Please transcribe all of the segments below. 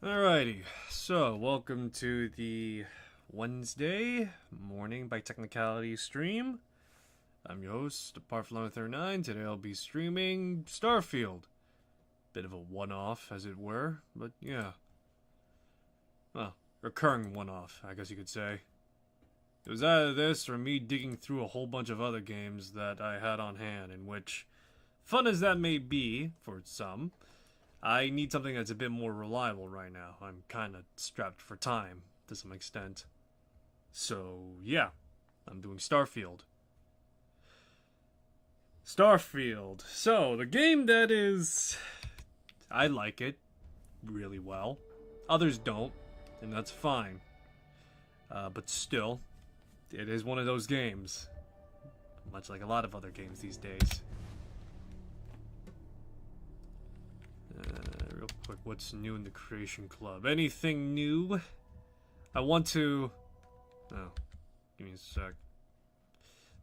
Alrighty, so welcome to the Wednesday morning by technicality stream. I'm your host, Parflon39. Today I'll be streaming Starfield. Bit of a one-off, as it were, but yeah. Well, recurring one-off, I guess you could say. It was either this or me digging through a whole bunch of other games that I had on hand, in which, fun as that may be for some, I need something that's a bit more reliable right now. I'm kind of strapped for time, to some extent. So, yeah, I'm doing Starfield. Starfield. So, the game that is... I like it really well. Others don't, and that's fine. But still, it is one of those games. Much like a lot of other games these days. Real quick, what's new in the Creation Club? Anything new? I want to... Oh, give me a sec.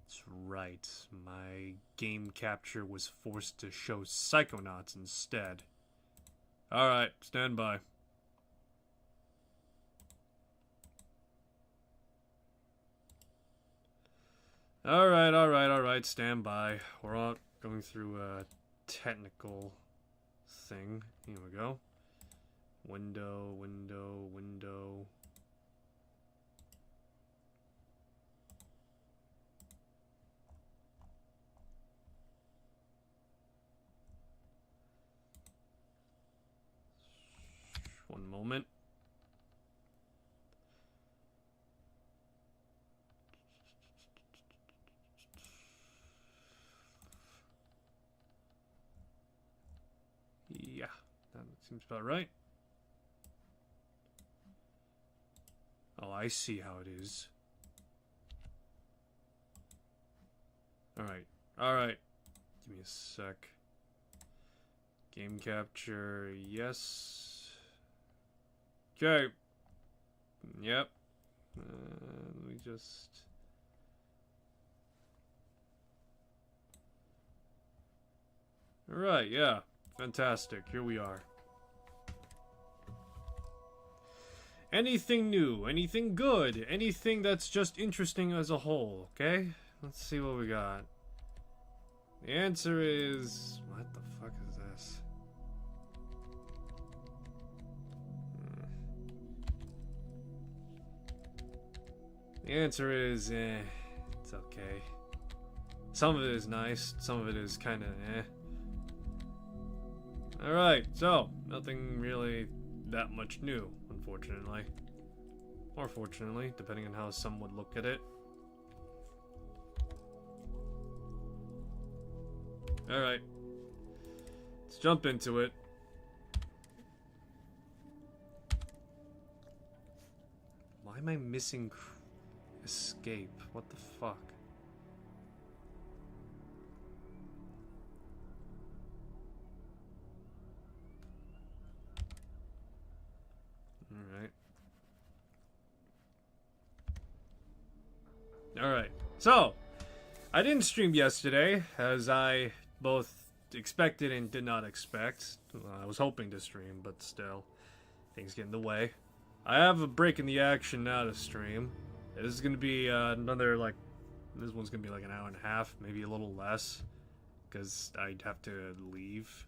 That's right. My game capture was forced to show Psychonauts instead. Alright, stand by. Alright, stand by. We're all going through a technical thing. Here we go. Window. One moment. Yeah, that seems about right. Oh, I see how it is. Alright. Give me a sec. Game capture, yes. Okay. Yep. Let me just... Alright, yeah. Fantastic. Here we are. Anything new? Anything good? Anything that's just interesting as a whole, okay? Let's see what we got. The answer is... What the fuck is this? The answer is, it's okay. Some of it is nice, some of it is kinda, Alright, so, nothing really that much new, unfortunately. Or fortunately, depending on how some would look at it. Alright. Let's jump into it. Why am I missing escape? What the fuck? Alright, so, I didn't stream yesterday, as I both expected and did not expect. I was hoping to stream, but still, things get in the way. I have a break in the action now to stream. This is going to be another, this one's going to be like an hour and a half, maybe a little less, because I'd have to leave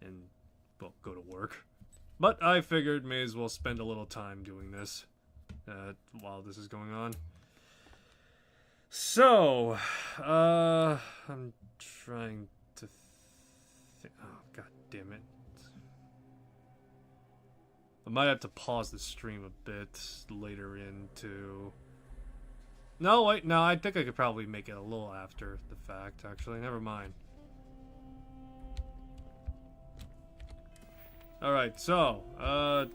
and, well, go to work. But I figured may as well spend a little time doing this while this is going on. So, I'm trying to think. Oh, god damn it. I might have to pause the stream a bit later into... No, wait, no, I think I could probably make it a little after the fact, actually. Never mind. Alright, so,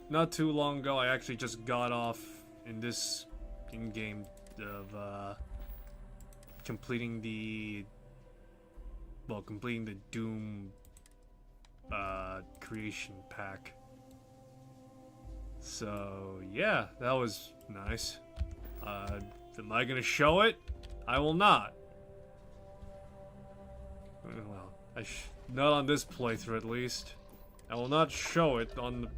not too long ago, I actually just got off in this in-game of, completing the Doom creation pack. So yeah, that was nice. Am I gonna show it? I will not. Well, not on this playthrough at least. I will not show it on the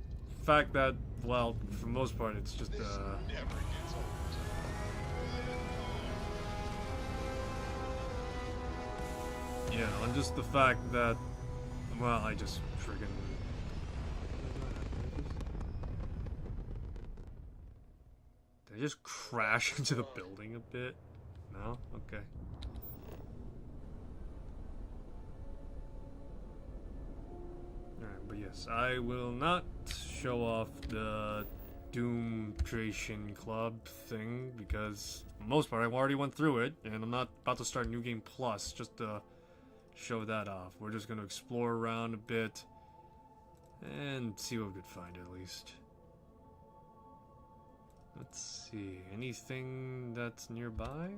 fact that, well, for the most part, it's just, yeah, and just the fact that, well, I just friggin'... Did I just crash into the building a bit? No? Okay. Alright, but yes, I will not show off the Doom Creation Club thing, because for the most part I already went through it, and I'm not about to start New Game Plus just to show that off. We're just going to explore around a bit and see what we could find at least. Let's see, anything that's nearby?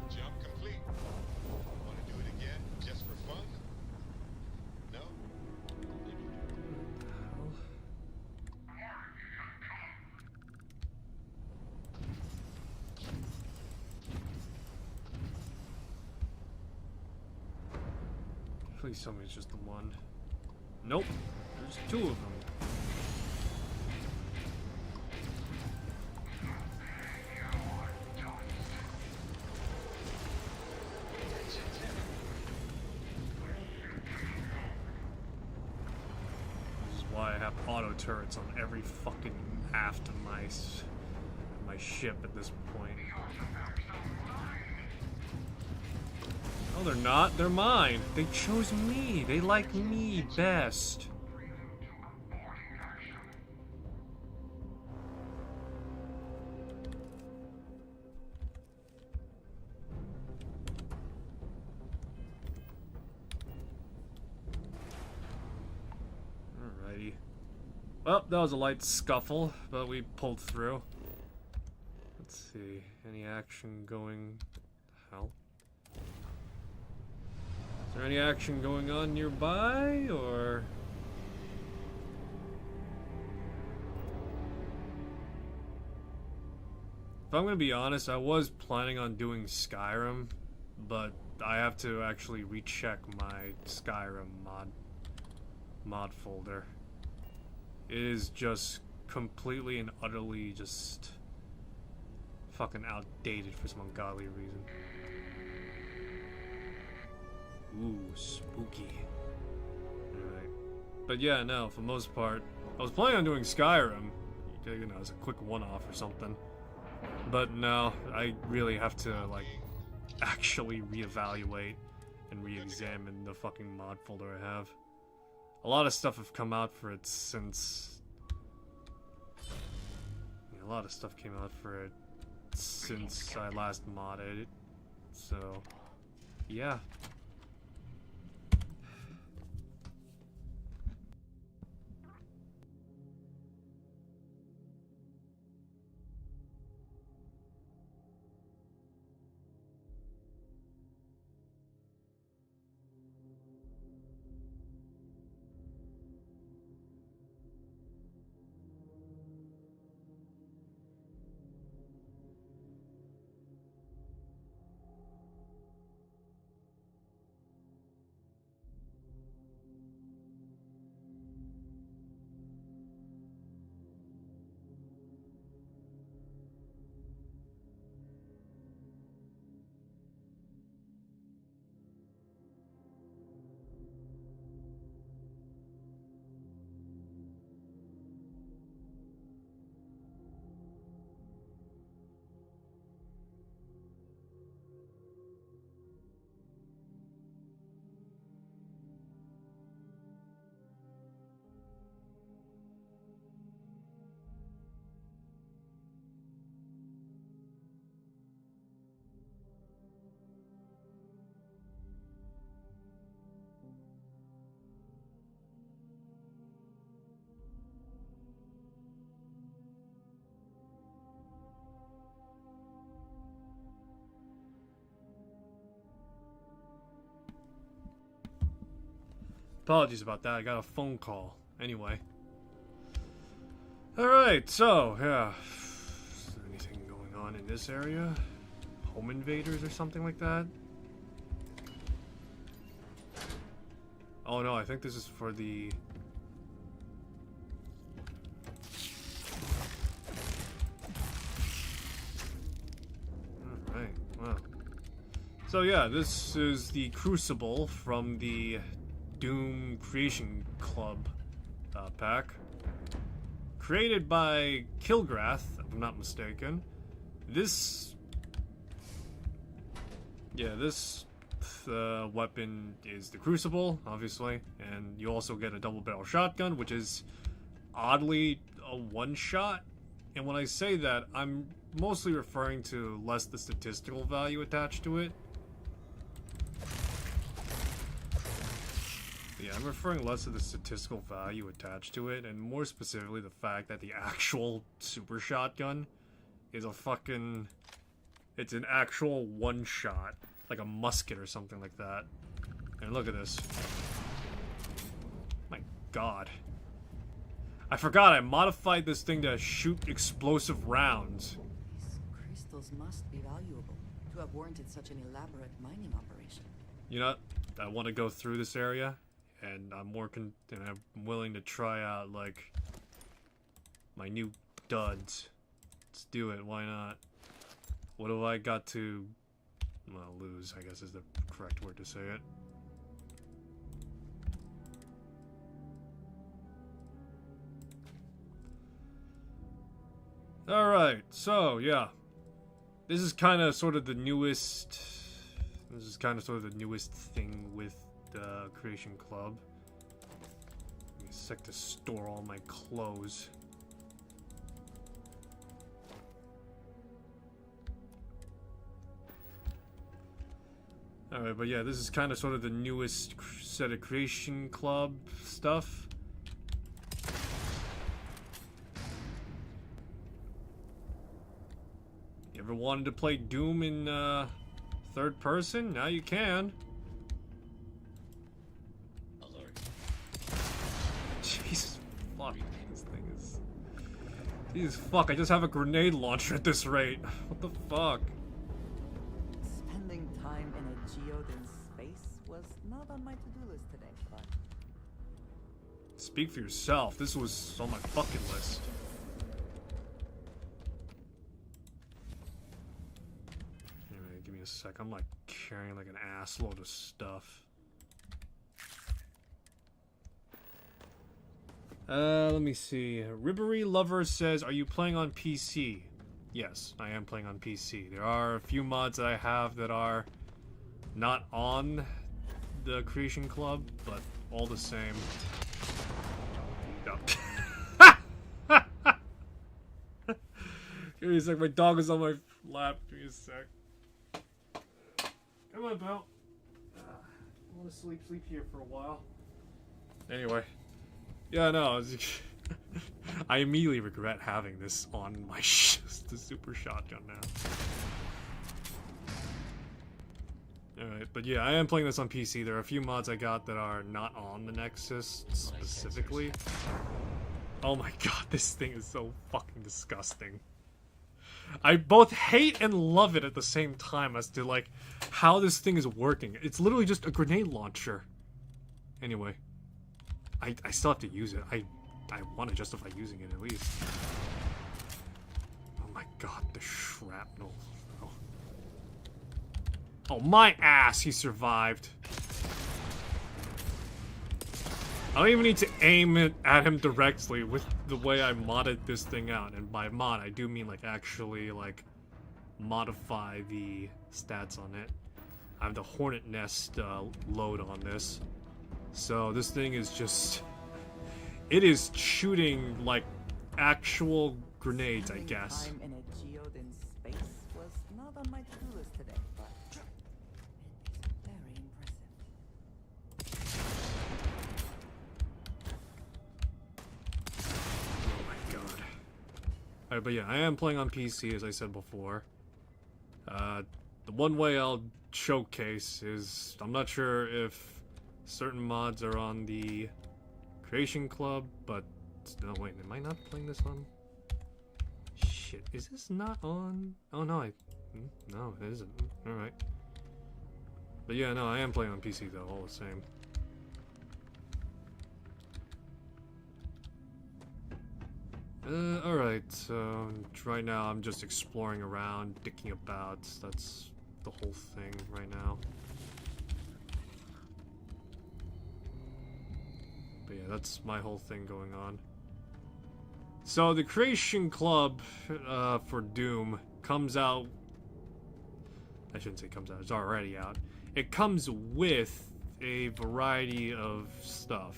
Jump complete. Want to do it again, just for fun? No? Please tell me it's just the one. Nope, there's two of them. This is why I have auto turrets on every fucking aft of my ship at this point. No, they're not. They're mine. They chose me. They like me best. Alrighty. Well, that was a light scuffle, but we pulled through. Let's see. Any action going... Hell? Is there any action going on nearby, or... If I'm gonna be honest, I was planning on doing Skyrim, but I have to actually recheck my Skyrim mod folder. It is just completely and utterly just fucking outdated for some ungodly reason. Ooh, spooky. Alright. But yeah, no, for the most part, I was planning on doing Skyrim, you know, as a quick one-off or something. But no, I really have to, like, actually reevaluate and re-examine the fucking mod folder I have. A lot of stuff have come out for it since... Yeah, a lot of stuff came out for it since I last modded it. So, yeah. Apologies about that, I got a phone call. Anyway. Alright, so, yeah. Is there anything going on in this area? Home invaders or something like that? Oh no, I think this is for the... Alright, wow. So yeah, this is the Crucible from the Doom Creation Club pack. Created by Kilgrath, if I'm not mistaken. This weapon is the Crucible, obviously, and you also get a double barrel shotgun, which is oddly a one-shot. And when I say that, I'm mostly referring to less the statistical value attached to it. Yeah, I'm referring less to the statistical value attached to it, and more specifically the fact that the actual super shotgun is a fucking... It's an actual one-shot, like a musket or something like that. And look at this. My god. I forgot I modified this thing to shoot explosive rounds. These crystals must be valuable to have warranted such an elaborate mining operation. You know, I want to go through this area, and I'm I'm willing to try out, like, my new duds. Let's do it, why not? What have I got to, well, lose, I guess is the correct word to say it. Alright, so, yeah. This is kind of sort of the newest... This is kind of sort of the newest thing with the Creation Club. Give me a sec to store all my clothes. Alright, but yeah, this is kind of sort of the newest set of Creation Club stuff. You ever wanted to play Doom in third person? Now you can. Oh, Lord. Jesus fuck, this thing is... Jesus fuck, I just have a grenade launcher at this rate. What the fuck? Spending time in a geode in space was not on my to-do list today, but... Speak for yourself, this was on my bucket list. Anyway, give me a sec, I'm like carrying like an assload of stuff. Let me see. Ribbery Lover says, are you playing on PC? Yes, I am playing on PC. There are a few mods that I have that are not on the Creation Club, but all the same. No. Give me a sec, my dog is on my lap. Give me a sec. Come on, Belle. I want to sleep here for a while. Anyway. Yeah, no. I immediately regret having this on my the super shotgun now. Alright, but yeah, I am playing this on PC. There are a few mods I got that are not on the Nexus specifically. Oh my god, this thing is so fucking disgusting. I both hate and love it at the same time as to, like, how this thing is working. It's literally just a grenade launcher. Anyway. I still have to use it. I want to justify using it at least. Oh my god, the shrapnel. Oh my ass, he survived. I don't even need to aim it at him directly with the way I modded this thing out. And by mod, I do mean like actually like modify the stats on it. I have the Hornet Nest load on this. So this thing is just... It is shooting like actual grenades, I guess. Time in a geode in space was not on my to-do list today, but it is very impressive. Oh my god. Alright, but yeah, I am playing on PC, as I said before. The one way I'll showcase is... I'm not sure if certain mods are on the Creation Club, but No, wait, am I not playing this on? Shit, is this not on? Oh no, no, it isn't. Alright. But yeah, no, I am playing on PC though, all the same. Alright, so right now I'm just exploring around, dicking about. That's the whole thing right now. But yeah, that's my whole thing going on. So the Creation Club for Doom comes out. I shouldn't say comes out, it's already out. It comes with a variety of stuff.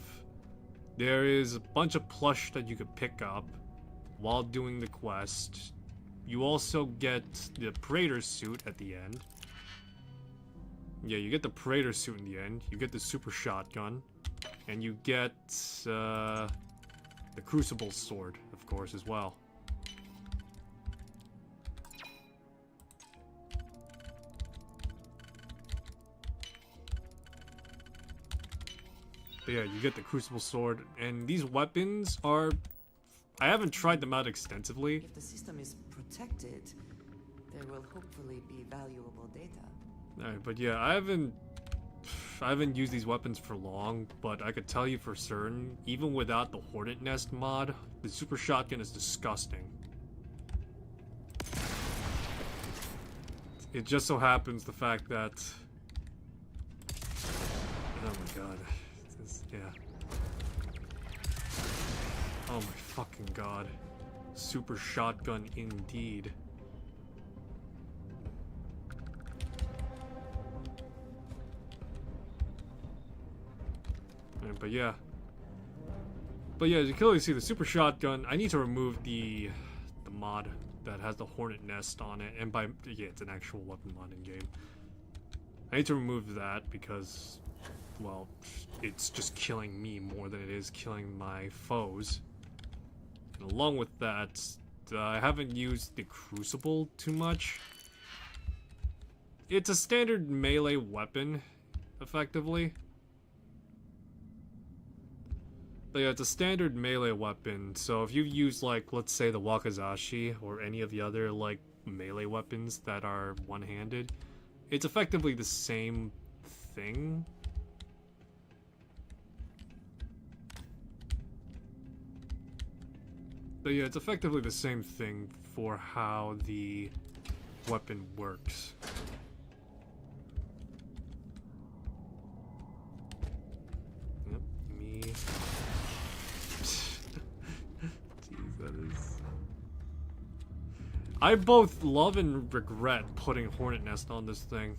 There is a bunch of plush that you could pick up while doing the quest. You also get the Praetor suit at the end. Yeah, you get the Praetor suit in the end. You get the super shotgun. And you get the Crucible sword, of course, as well. But yeah, you get the Crucible sword, and these weapons are... I haven't tried them out extensively. If the system is protected, there will hopefully be valuable data. Alright, but yeah, I haven't used these weapons for long, but I could tell you for certain, even without the Hornet Nest mod, the super shotgun is disgusting. It just so happens the fact that... Oh my god. Yeah. Oh my fucking god. Super shotgun indeed. But yeah. But yeah, as you can clearly see, the super shotgun, I need to remove the mod that has the Hornet Nest on it, and by, yeah, it's an actual weapon mod in game. I need to remove that because, well, it's just killing me more than it is killing my foes. And along with that, I haven't used the Crucible too much. It's a standard melee weapon, effectively. But yeah, it's a standard melee weapon, so if you use, like, let's say the Wakizashi, or any of the other, like, melee weapons that are one-handed, it's effectively the same thing. But yeah, it's effectively the same thing for how the weapon works. Yep, me. Jeez, that is... I both love and regret putting Hornet Nest on this thing.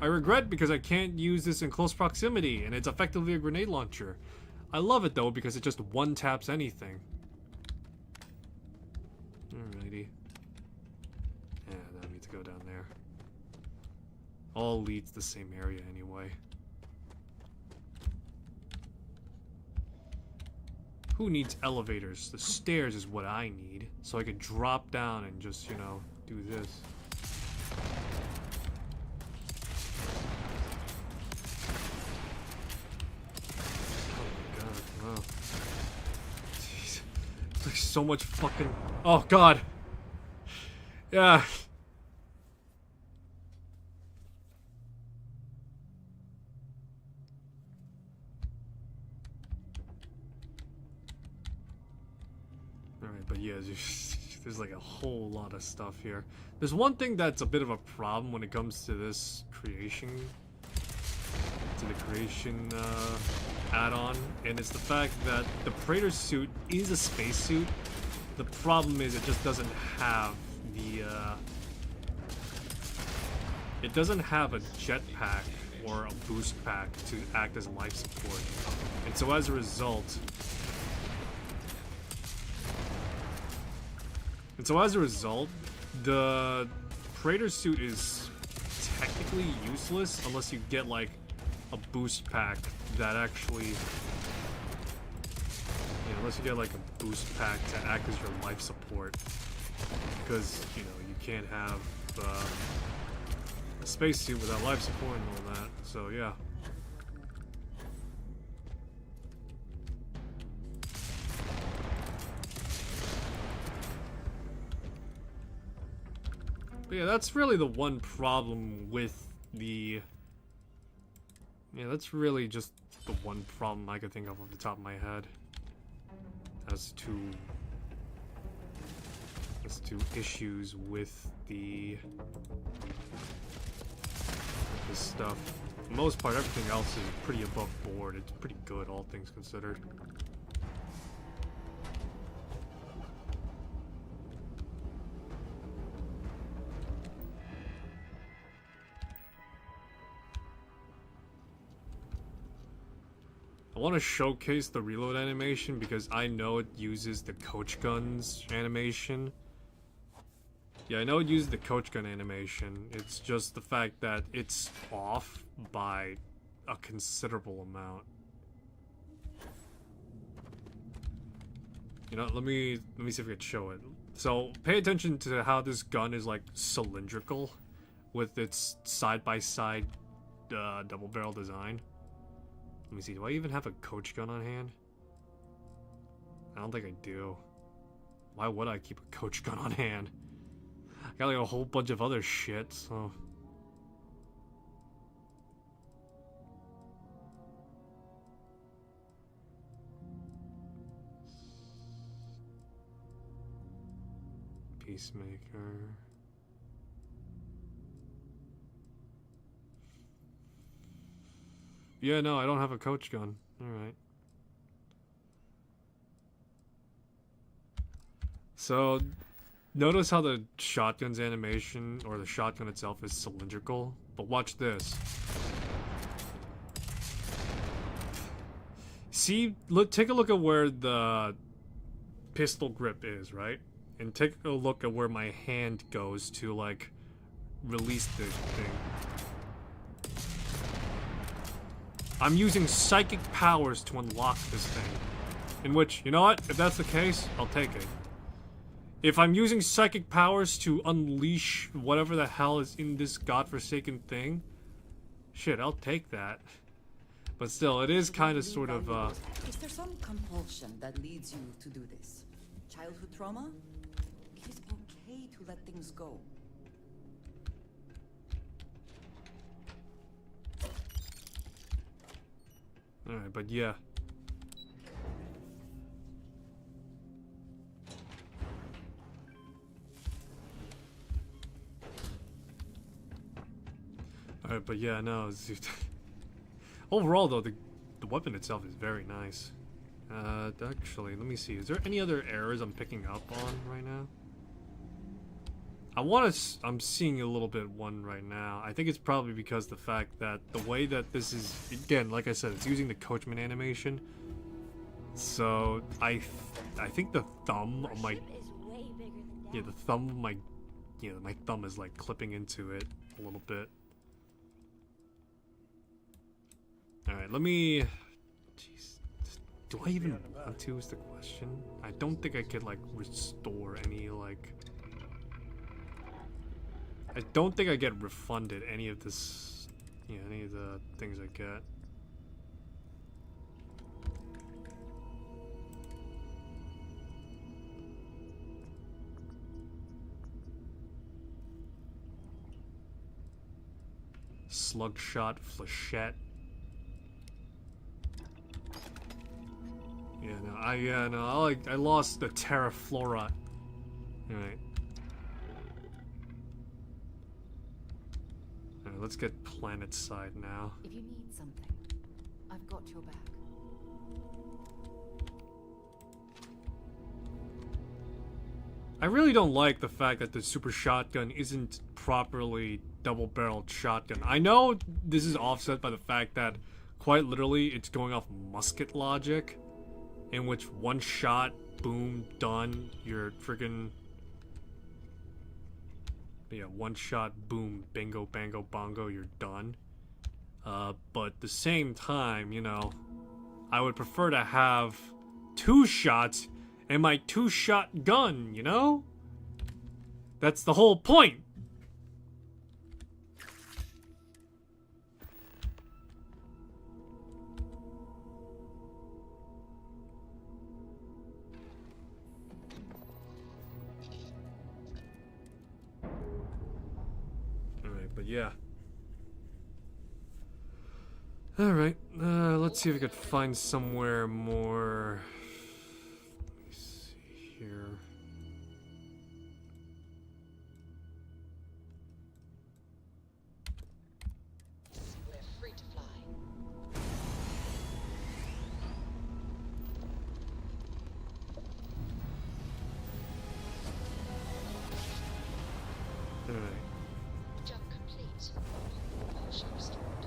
I regret because I can't use this in close proximity, and it's effectively a grenade launcher. I love it though because it just one-taps anything. Alrighty. Yeah, that needs to go down there. All leads the same area anyway. Who needs elevators? The stairs is what I need, so I could drop down and just, you know, do this. Wow. Jeez. It's like so much fucking... Oh, God. Yeah. Alright, but yeah, there's like a whole lot of stuff here. There's one thing that's a bit of a problem when it comes to this creation... to the creation, add-on, and it's the fact that the Praetor suit is a spacesuit. The problem is it just doesn't have the, it doesn't have a jetpack or a boost pack to act as life support. And so as a result... the Praetor suit is technically useless unless you get, like, a boost pack that actually, you know, unless you get like a boost pack to act as your life support, because, you know, you can't have a spacesuit without life support and all that, so yeah. But yeah, that's really the one problem with the... Yeah, that's really just the one problem I could think of off the top of my head. As to issues with this stuff. For the most part, everything else is pretty above board. It's pretty good, all things considered. I want to showcase the reload animation because I know it uses the coach guns animation. Yeah, I know it uses the coach gun animation. It's just the fact that it's off by a considerable amount. You know, let me see if I can show it. So, pay attention to how this gun is like cylindrical with its side-by-side double barrel design. Let me see, do I even have a coach gun on hand? I don't think I do. Why would I keep a coach gun on hand? I got like a whole bunch of other shit, so... Peacemaker... Yeah, no, I don't have a coach gun. Alright. So, notice how the shotgun's animation, or the shotgun itself, is cylindrical? But watch this. See, look, take a look at where the pistol grip is, right? And take a look at where my hand goes to, like, release the thing. I'm using psychic powers to unlock this thing. In which, you know what? If that's the case, I'll take it. If I'm using psychic powers to unleash whatever the hell is in this godforsaken thing, shit, I'll take that. But still, it is kind of sort of, Is there some compulsion that leads you to do this? Childhood trauma? It is okay to let things go. Alright, but yeah. Alright, but yeah, no. Overall, though, the weapon itself is very nice. Actually, let me see. Is there any other errors I'm picking up on right now? I'm seeing a little bit one right now. I think it's probably because the fact that the way that this is, again, like I said, it's using the coachman animation. So I think the thumb of my, yeah, the thumb of my, yeah, my thumb is like clipping into it a little bit. All right, let me. Jeez, do I even want to? Is the question. I don't think I could like restore any like. I don't think I get refunded any of this, yeah, any of the things I get. Slugshot, flechette. Yeah, no, I lost the Terra Flora. Alright. Let's get planet side now. If you need something, I've got your back. I really don't like the fact that the super shotgun isn't properly double-barreled shotgun. I know this is offset by the fact that, quite literally, it's going off musket logic, in which one shot, boom, done, you're friggin'... Yeah, one shot, boom, bingo, bango, bongo, you're done. But at the same time, you know, I would prefer to have 2 shots and my 2-shot gun, you know? That's the whole point. yeah. Alright, let's see if we could find somewhere more... Let me see here. We're free to fly. Alright. Jump complete. Propulsion restored.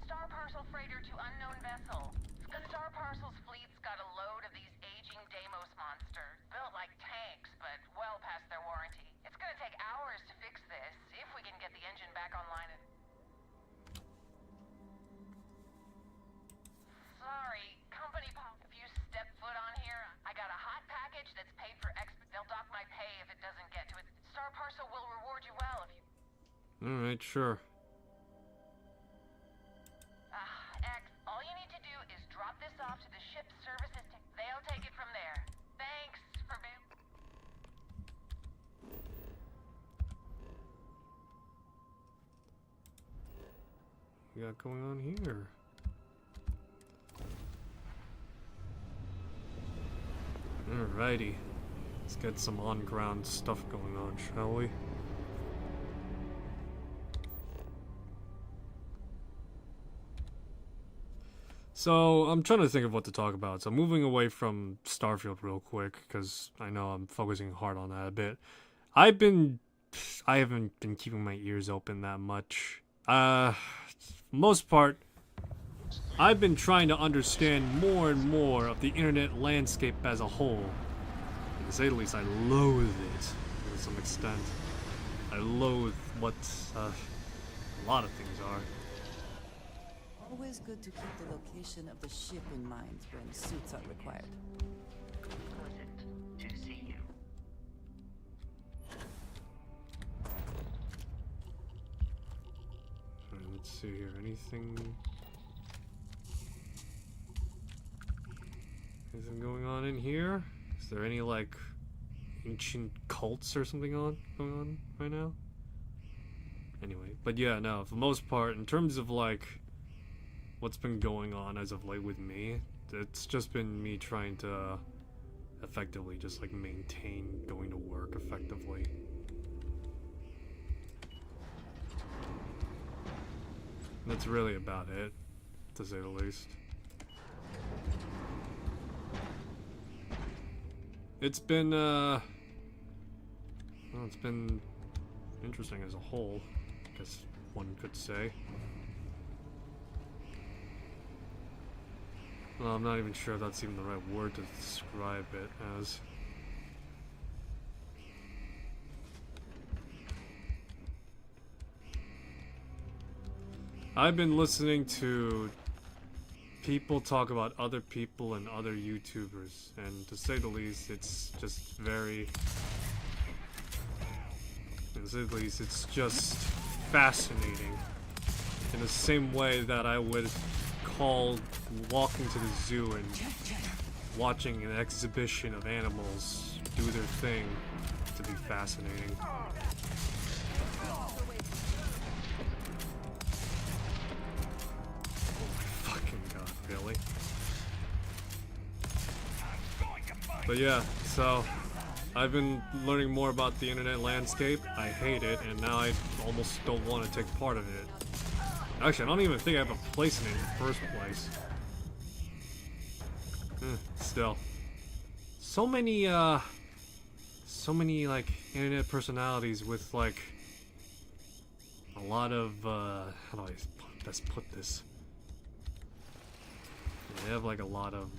Star Parcel freighter to unknown vessel. The Star Parcel's fleet's got a load of these aging Deimos monsters, built like tanks, but well past their warranty. It's gonna take hours to fix this, if we can get the engine back online and... Sorry, company pop. If you step foot on here, I got a hot package that's paid for they'll dock my pay if it doesn't get to it. Star Parcel will reward you well if you... Alright, sure. X, all you need to do is drop this off to the ship's services team. They'll take it from there. Thanks for being... What we got going on here? Alrighty. Let's get some on-ground stuff going on, shall we? So, I'm trying to think of what to talk about. So, moving away from Starfield real quick, because I know I'm focusing hard on that a bit. I haven't been keeping my ears open that much. Most part, I've been trying to understand more and more of the internet landscape as a whole. And to say the least, I loathe it to some extent. I loathe what a lot of things are. Always good to keep the location of the ship in mind when suits are required. Pleasant to see you. Alright, let's see here. Anything going on in here? Is there any like ancient cults or something going on right now? Anyway, but yeah, no, for the most part, in terms of like what's been going on as of late with me, it's just been me trying to effectively just like maintain going to work effectively. That's really about it, to say the least. It's been well, it's been interesting as a whole, I guess one could say. Well, I'm not even sure if that's even the right word to describe it as. I've been listening to people talk about other people and other YouTubers, and to say the least, it's just very... To say the least, it's just fascinating. In the same way that I would call walking to the zoo and watching an exhibition of animals do their thing to be fascinating. Really. But yeah, so I've been learning more about the internet landscape. I hate it, and now I almost don't want to take part of it. Actually, I don't even think I have a place in it in the first place. Still. So many like internet personalities with like a lot of how do I best put this? They have like a lot of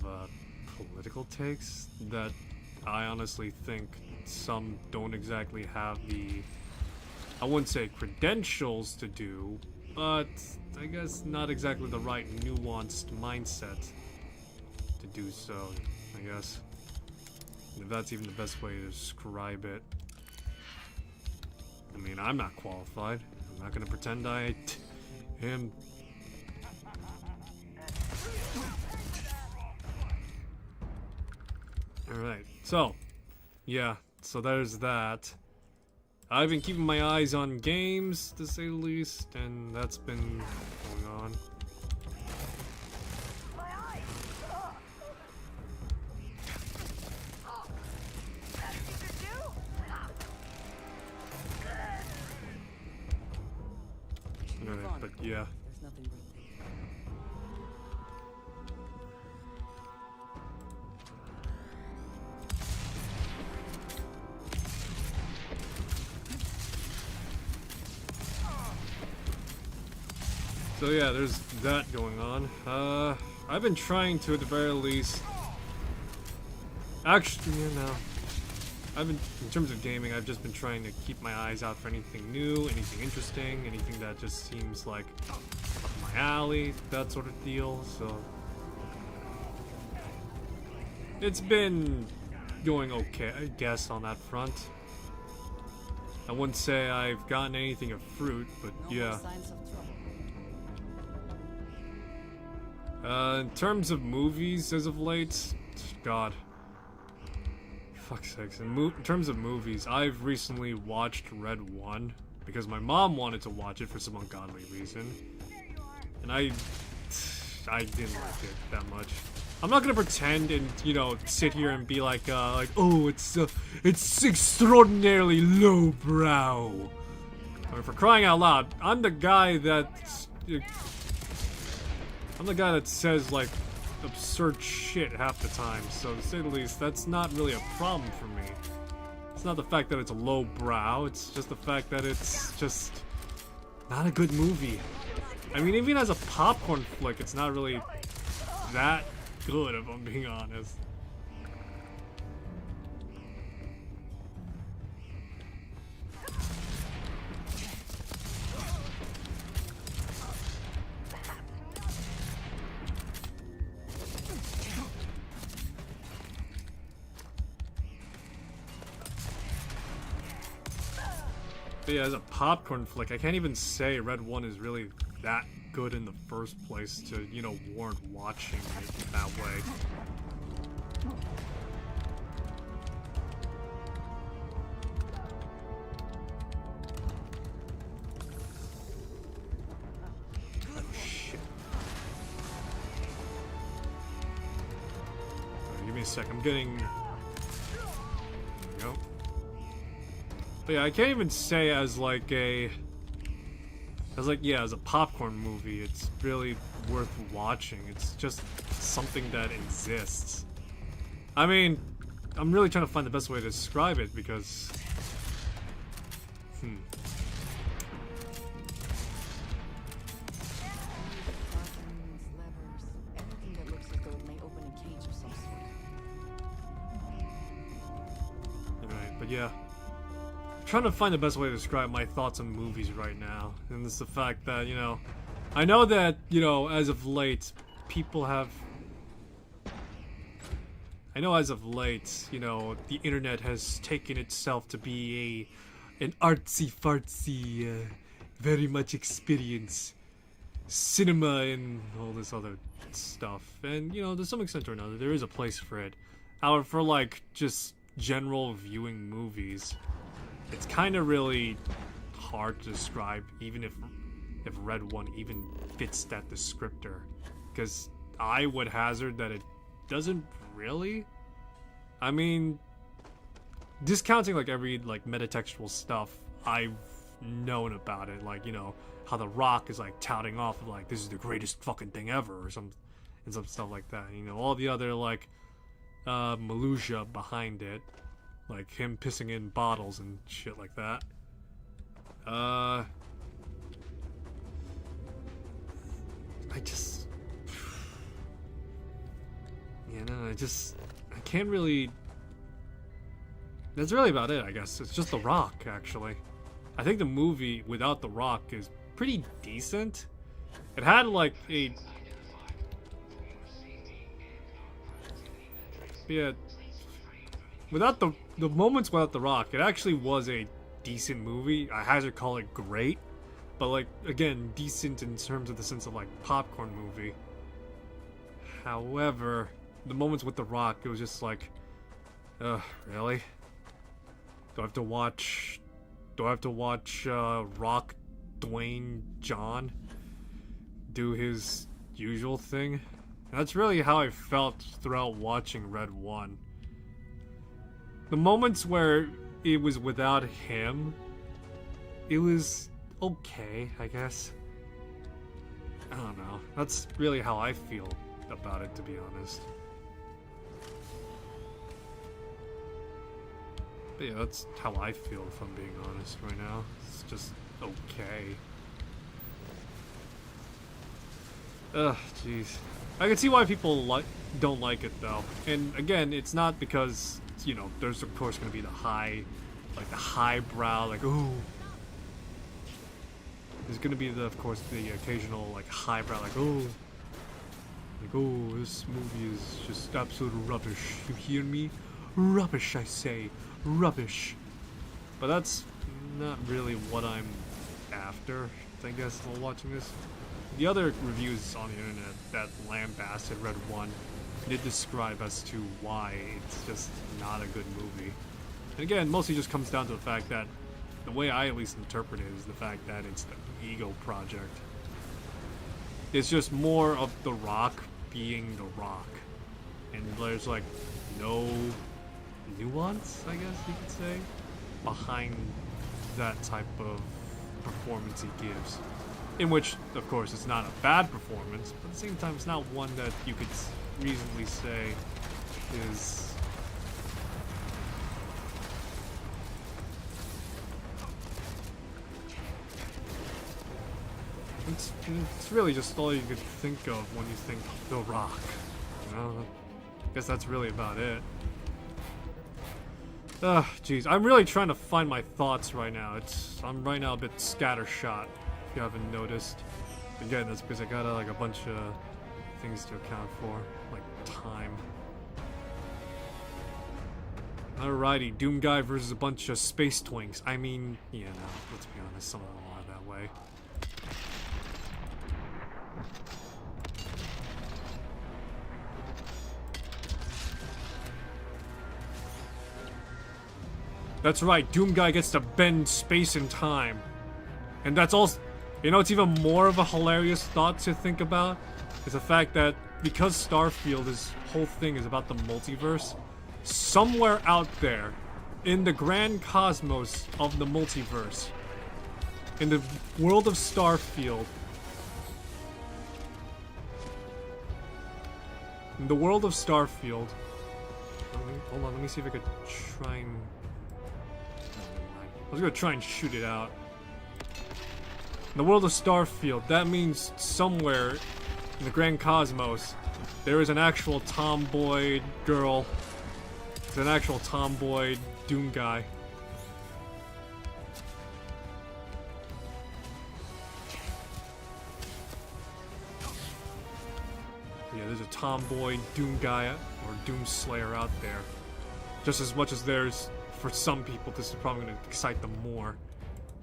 political takes that I honestly think some don't exactly have the, I wouldn't say credentials to do, but I guess not exactly the right nuanced mindset to do so, I guess. If that's even the best way to describe it. I mean, I'm not qualified. I'm not gonna pretend I am. Alright, So, yeah, so there's that. I've been keeping my eyes on games, to say the least, and that's been going on. My eyes! Ugh. That either do? Move Alright, on. but yeah. There's nothing worth taking. So yeah, there's that going on. I've been trying to, at the very least... Actually, you know... in terms of gaming, I've just been trying to keep my eyes out for anything new, anything interesting, anything that just seems like up my alley, that sort of deal, so... It's been going okay, I guess, on that front. I wouldn't say I've gotten anything of fruit, but No yeah. more signs of trouble. In terms of movies as of late, God. Fuck's sakes. In terms of movies, I've recently watched Red 1 because my mom wanted to watch it for some ungodly reason. And I didn't like it that much. I'm not gonna pretend and, you know, sit here and be like, oh, it's extraordinarily lowbrow. I mean, for crying out loud, I'm the guy that says, like, absurd shit half the time, so to say the least, that's not really a problem for me. It's not the fact that it's a lowbrow, it's just the fact that it's just not a good movie. I mean, even as a popcorn flick, it's not really that good, if I'm being honest. But yeah, as a popcorn flick, I can't even say Red 1 is really that good in the first place to, you know, warrant watching it that way. Oh, shit. Alright, give me a sec, I'm getting... There we go. But yeah, I can't even say as like a... As a popcorn movie, it's really worth watching. It's just something that exists. I mean, I'm really trying to find the best way to describe it because... Buttons, levers, anything that looks as though it may open a cage of some sort. Alright, but yeah. Trying to find the best way to describe my thoughts on movies right now, and it's the fact that, you know, I know that, you know, as of late, people have... I know as of late, you know, the internet has taken itself to be an artsy-fartsy, very much experience cinema and all this other stuff, and, you know, to some extent or another, there is a place for it. However, for, like, just general viewing movies, it's kind of really hard to describe, even if Red 1 even fits that descriptor. Because I would hazard that it doesn't really. I mean, discounting like every like metatextual stuff I've known about it, like, you know, how The Rock is like touting off of like this is the greatest fucking thing ever, or some stuff like that. You know, all the other like minutia behind it. Like him pissing in bottles and shit like that. I just... Yeah, no, I can't really... That's really about it, I guess. It's just The Rock, actually. I think the movie without The Rock is pretty decent. It had, like, a... Yeah... Without the moments without The Rock, it actually was a decent movie. I hazard call it great, but like again, decent in terms of the sense of like popcorn movie. However, the moments with The Rock, it was just like, Ugh, really? Do I have to watch... Rock Dwayne John do his usual thing? That's really how I felt throughout watching Red 1. The moments where it was without him, it was okay, I guess. I don't know. That's really how I feel about it, to be honest. But yeah, that's how I feel, if I'm being honest right now. It's just okay. Ugh, jeez. I can see why people don't like it, though. And again, it's not because, you know, there's of course gonna be the highbrow, like, ooh. There's gonna be of course, the occasional, like, highbrow, like, oh. Like, oh, this movie is just absolute rubbish. You hear me? Rubbish, I say. Rubbish. But that's not really what I'm after, I guess, while watching this. The other reviews on the internet that lambasted Red 1 did describe as to why it's just not a good movie. And again, mostly just comes down to the fact that, the way I at least interpret it, is the fact that it's the ego project. It's just more of The Rock being The Rock. And there's like no nuance, I guess you could say, behind that type of performance he gives. In which, of course, it's not a bad performance, but at the same time, it's not one that you could reasonably say is... It's really just all you could think of when you think The Rock. You know? I guess that's really about it. Ugh, jeez. I'm really trying to find my thoughts right now. I'm right now a bit scattershot, if you haven't noticed. Again, that's because I got like a bunch of things to account for, like time. Alrighty, Doom Guy versus a bunch of space twinks. I mean, yeah, no, let's be honest, some of them are that way. That's right, Doom Guy gets to bend space and time. And that's also... You know, it's even more of a hilarious thought to think about, is the fact that because Starfield, this whole thing is about the multiverse, somewhere out there, in the grand cosmos of the multiverse, in the world of Starfield, hold on, let me see if I could try and... I was gonna try and shoot it out. In the world of Starfield, that means somewhere in the grand cosmos, there is an actual tomboy girl. It's an actual tomboy Doom Guy. Yeah, there's a tomboy Doom Guy or Doom Slayer out there. Just as much as there's, for some people, this is probably going to excite them more.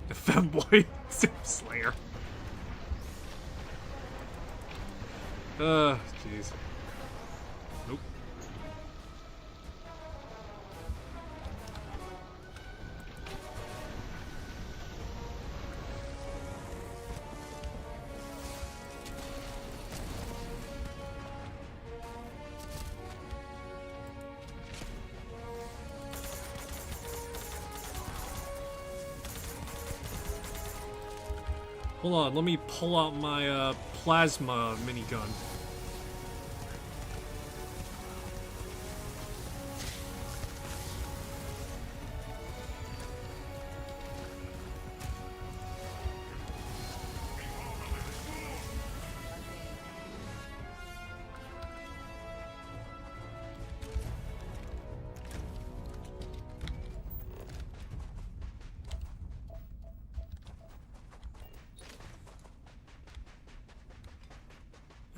The femboy Doom Slayer. Jeez. Nope. Hold on, let me pull out my plasma minigun.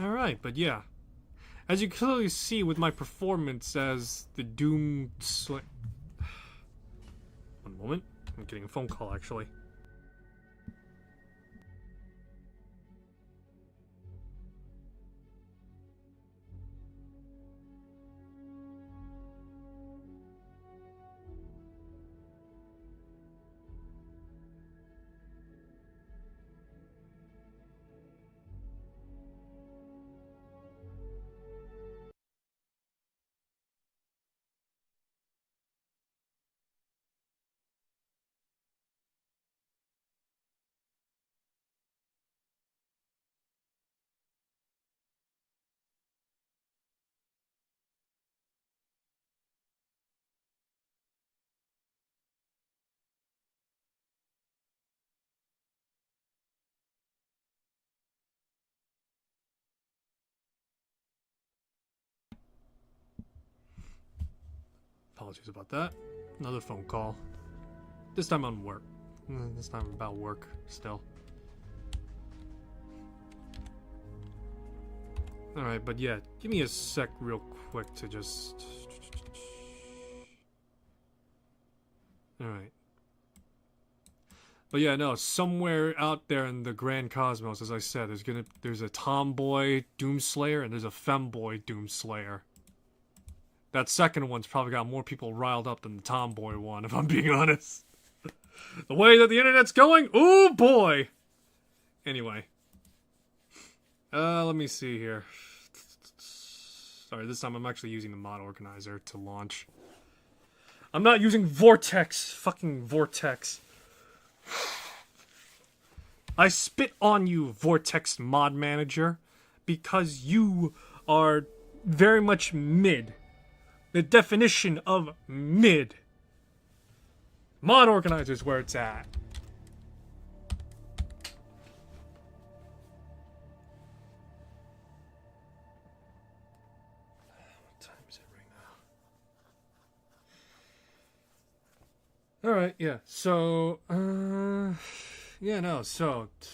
Alright, but yeah. As you clearly see with my performance as the Doom Slayer... One moment. I'm getting a phone call, actually. Apologies about that. Another phone call. This time on work. This time about work still. Alright, but yeah, give me a sec real quick to just... Alright. But yeah, no, somewhere out there in the grand cosmos, as I said, there's a tomboy Doomslayer and there's a femboy Doomslayer. That second one's probably got more people riled up than the tomboy one, if I'm being honest. The way that the internet's going, ooh boy! Anyway. Let me see here. Sorry, this time I'm actually using the mod organizer to launch. I'm not using Vortex. Fucking Vortex. I spit on you, Vortex mod manager, because you are very much mid. The definition of mid. Mod organizer is where it's at. What time is it right now? Alright, yeah. So, yeah, no, so, to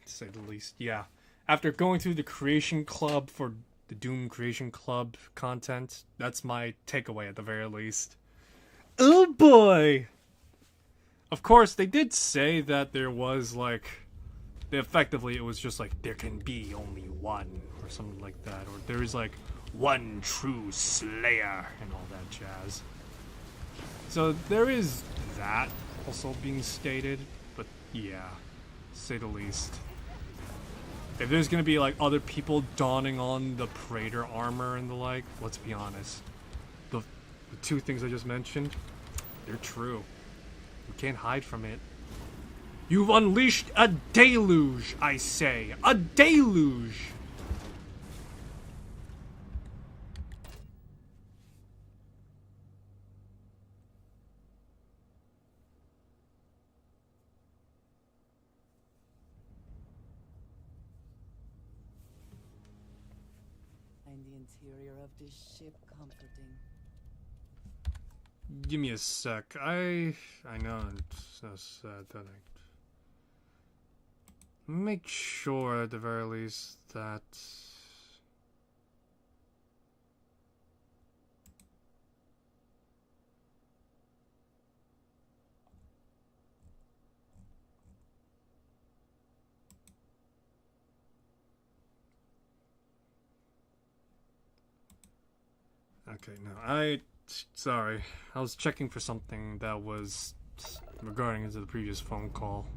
say the least, yeah. After going through the Creation Club for the Doom Creation Club content, that's my takeaway at the very least. Oh boy! Of course, they did say that there was, like, effectively it was just like, there can be only one, or something like that, or there is, like, one true Slayer, and all that jazz. So there is that also being stated, but yeah, to say the least. If there's gonna be, like, other people donning on the Praetor armor and the like, let's be honest. The two things I just mentioned, they're true. You can't hide from it. You've unleashed a deluge, I say. A deluge! Find the interior of this ship comforting. Give me a sec. I know it's so sad that make sure at the very least that okay, no, sorry. I was checking for something that was regarding to the previous phone call.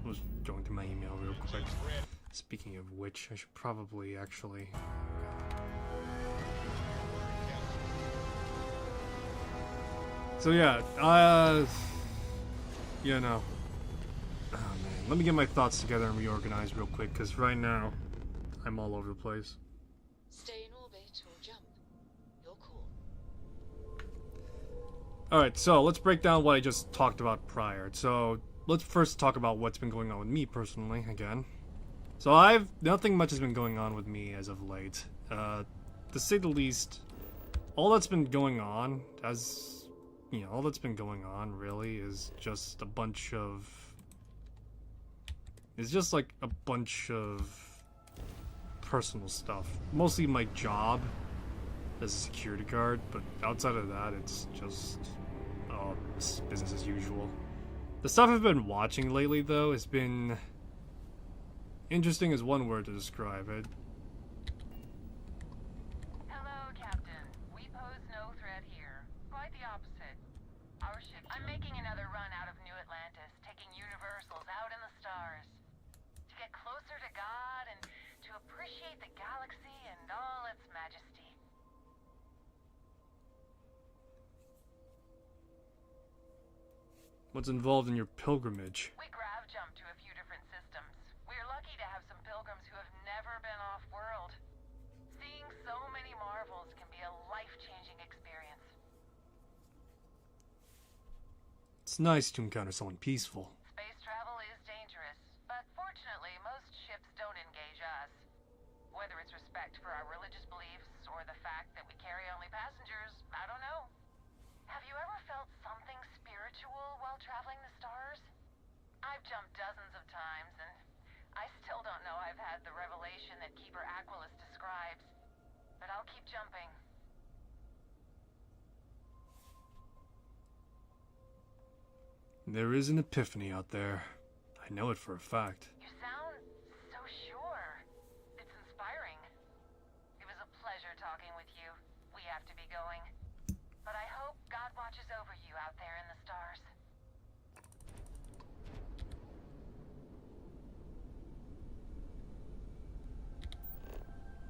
I was going through my email real quick. Speaking of which, I should probably actually... So yeah, yeah, no. Oh man, let me get my thoughts together and reorganize real quick, because right now, I'm all over the place. Stay in orbit or jump. Your call. Alright, so let's break down what I just talked about prior. So, let's first talk about what's been going on with me personally, again. So nothing much has been going on with me as of late. To say the least, all that's been going on, all that's been going on really is just a bunch of... It's just like a bunch of personal stuff. Mostly my job as a security guard, but outside of that, it's just it's business as usual. The stuff I've been watching lately, though, has been interesting is one word to describe it. Hello, Captain. We pose no threat here. Quite the opposite. Our ship... I'm making another run out of New Atlantis, taking Universals out in the stars. To get closer to God and to appreciate the galaxy and all its majesty. What's involved in your pilgrimage? We grav jumped to a few different systems. We're lucky to have some pilgrims who have never been off-world. Seeing so many marvels can be a life-changing experience. It's nice to encounter someone peaceful. Space travel is dangerous, but fortunately most ships don't engage us. Whether it's respect for our religious beliefs or the fact that we carry only passengers, I don't know. Have you ever felt something spiritual while traveling the stars? I've jumped dozens of times, and I still don't know I've had the revelation that Keeper Aquilus describes. But I'll keep jumping. There is an epiphany out there. I know it for a fact. You sound so sure. It's inspiring. It was a pleasure talking with you. We have to be going. But I hope God watches over you out there in the stars.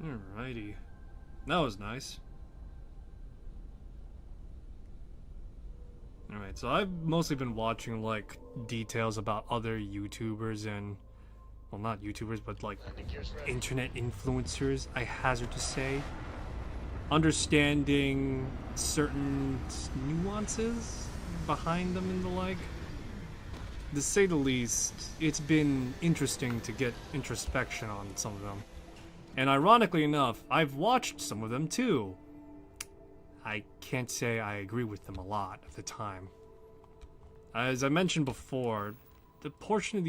Alrighty. That was nice. Alright, so I've mostly been watching, like, details about other YouTubers and... Well, not YouTubers, but, like, internet influencers, I hazard to say. Understanding certain nuances behind them and the like. To say the least, it's been interesting to get introspection on some of them. And ironically enough, I've watched some of them too. I can't say I agree with them a lot at the time. As I mentioned before, the portion of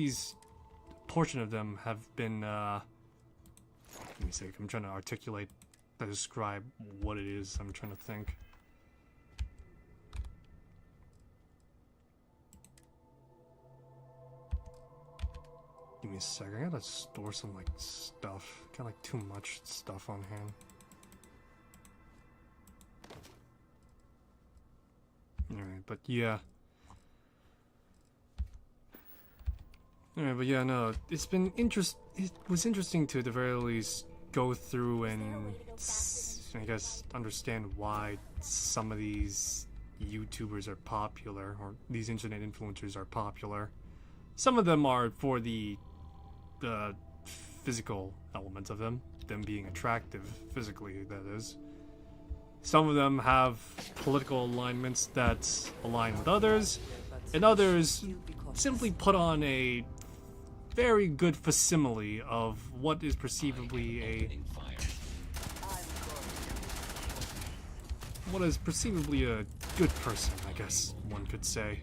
them have been, let me see, I'm trying to articulate, to describe what it is I'm trying to think. Give me a second, I gotta store some, like, stuff. Got, like, too much stuff on hand. Alright, but yeah. Alright, but yeah, no, it was interesting to, at the very least, go through and, I guess, understand why some of these YouTubers are popular, or these internet influencers are popular. Some of them are for the physical element of them being attractive physically, that is. Some of them have political alignments that align with others, and others simply put on a very good facsimile of what is perceivably a good person, I guess one could say.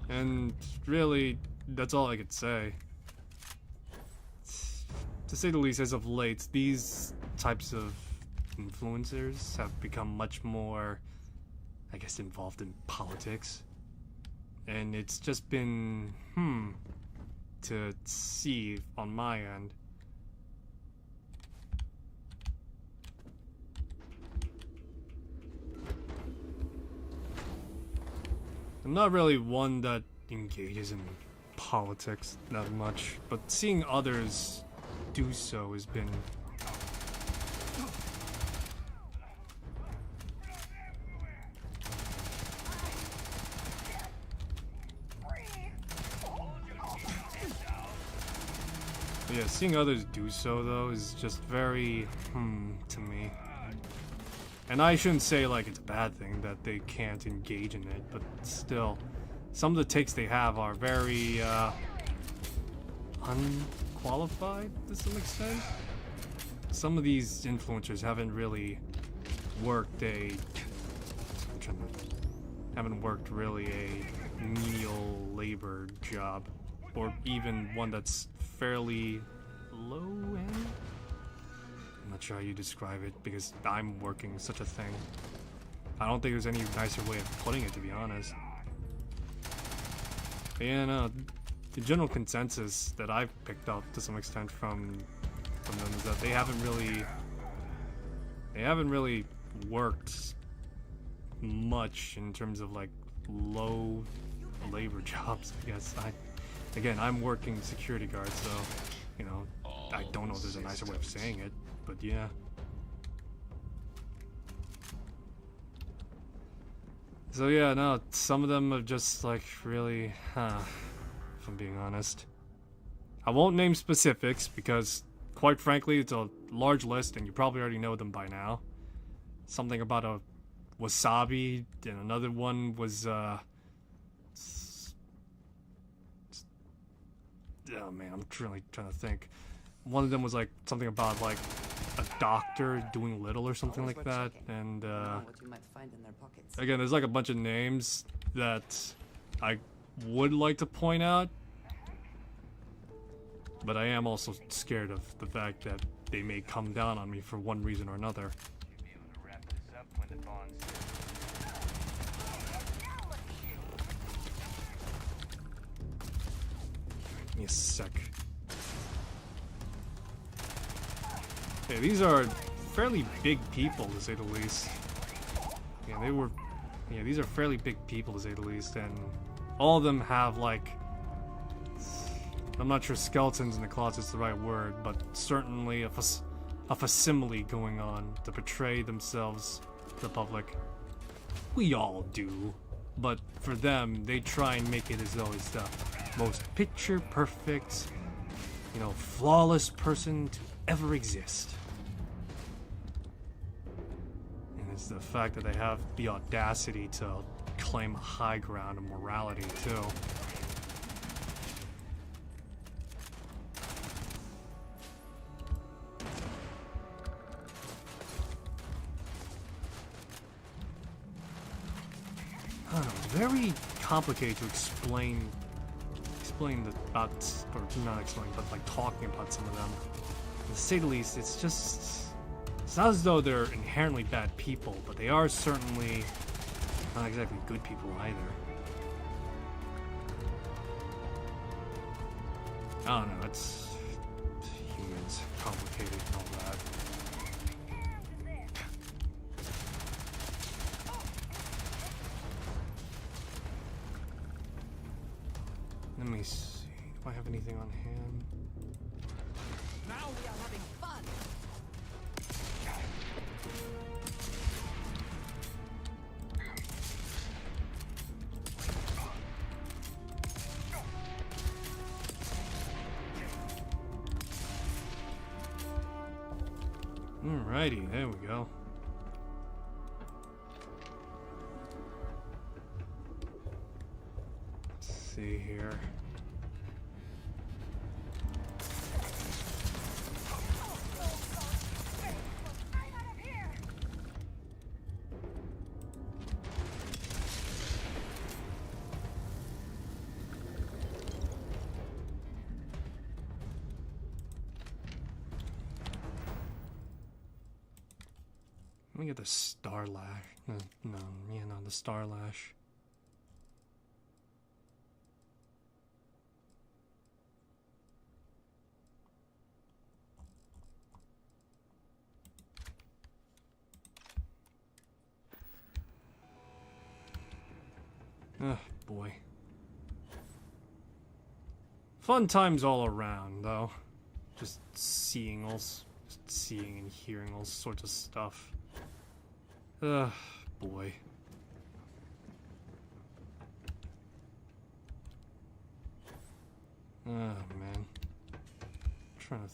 And really, that's all I could say. To say the least, as of late, these types of influencers have become much more, I guess, involved in politics. And it's just been, to see on my end. I'm not really one that engages in politics that much, but seeing others do so has been... But yeah, seeing others do so, though, is just very, to me. And I shouldn't say, like, it's a bad thing that they can't engage in it, but still, some of the takes they have are very, unqualified to some extent. Some of these influencers haven't really worked really a menial labor job, or even one that's fairly low end. I'm not sure how you describe it, because I'm working such a thing. I don't think there's any nicer way of putting it, to be honest. But yeah, no, the general consensus that I've picked up to some extent from them is that they haven't really worked much in terms of, like, low labor jobs, I guess. I'm working security guard, so, you know, I don't know if there's a nicer way of saying it, but yeah. So yeah, no, some of them are just, like, really, if I'm being honest. I won't name specifics, because, quite frankly, it's a large list, and you probably already know them by now. Something about a wasabi, and another one was, oh man, I'm really trying to think. one of them was like something about like a doctor doing little or something Always like worth that. checking. And Never know what you might find in their pockets. again, there's like a bunch of names that I would like to point out, but I am also scared of the fact that they may come down on me for one reason or another. You'll be able to wrap this up when the bond's Give me a sec. Yeah, these are fairly big people, to say the least. Yeah, yeah, these are fairly big people, to say the least, and all of them have, like, I'm not sure skeletons in the closet's the right word, but certainly a facsimile going on to portray themselves to the public. We all do, but for them, they try and make it as though it's the most picture-perfect, you know, flawless person to ever exist. And it's the fact that they have the audacity to claim a high ground of morality, too. I don't know, it's very complicated to explain about, or not explain, but like talking about some of them. To say the least, it's not as though they're inherently bad people, but they are certainly not exactly good people either. I don't know, it's humans, complicated and all that. Let me see. Do I have anything on hand? Now we are having fun. Alrighty, there we go. Let's see here. Let me get the Starlash. No, the Starlash. Ugh, boy. Fun times all around, though. Just seeing and hearing all sorts of stuff. Ugh, boy. Oh, man. I'm trying to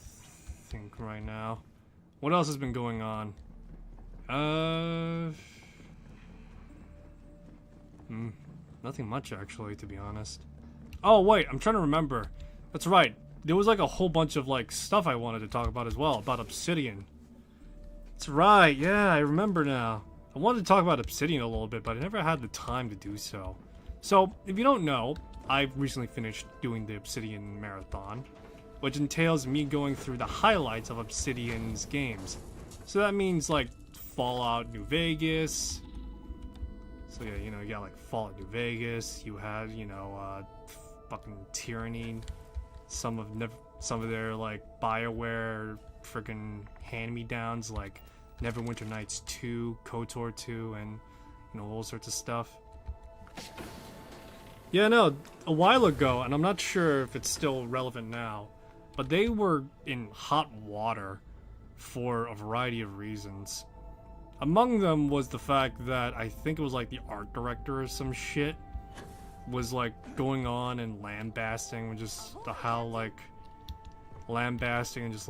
think right now. What else has been going on? Nothing much, actually, to be honest. Oh, wait, I'm trying to remember. That's right. There was, like, a whole bunch of, like, stuff I wanted to talk about as well, about Obsidian. That's right, yeah, I remember now. I wanted to talk about Obsidian a little bit, but I never had the time to do so. So, if you don't know, I've recently finished doing the Obsidian Marathon, which entails me going through the highlights of Obsidian's games. So that means, like, Fallout New Vegas. So yeah, you know, you got, like, Fallout New Vegas, you had, you know, fucking Tyranny, some of their, like, BioWare freaking hand-me-downs, like Neverwinter Nights 2, KOTOR 2, and, you know, all sorts of stuff. Yeah, no, a while ago, and I'm not sure if it's still relevant now, but they were in hot water for a variety of reasons. Among them was the fact that I think it was like the art director or some shit was like going on and lambasting, just how like lambasting and just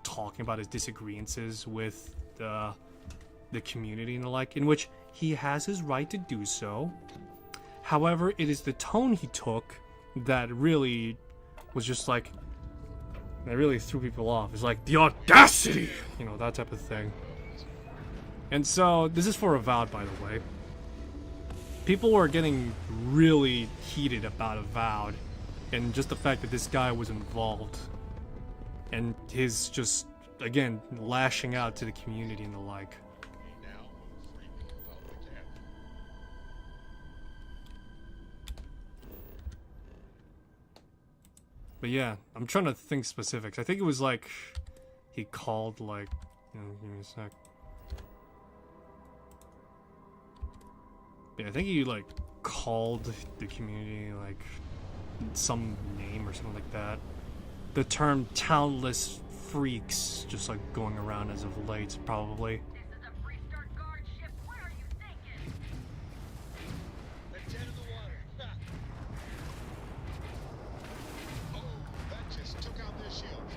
talking about his disagreements with the community and the like, in which he has his right to do so. However, it is the tone he took that really was just like, They really threw people off. It's like, the audacity! You know, that type of thing. And so, this is for Avowed, by the way. People were getting really heated about Avowed, and just the fact that this guy was involved. And his just, again, lashing out to the community and the like. Now I'm freaking about what to happen. But yeah, I'm trying to think specifics. I think it was like, he called like, give me a sec. Yeah, I think he like called the community like some name or something like that. The term "townless freaks" just like going around as of late, probably. This is a Freestart guard ship. What are you thinking? They're dead in the water. Oh, that just took out their shields.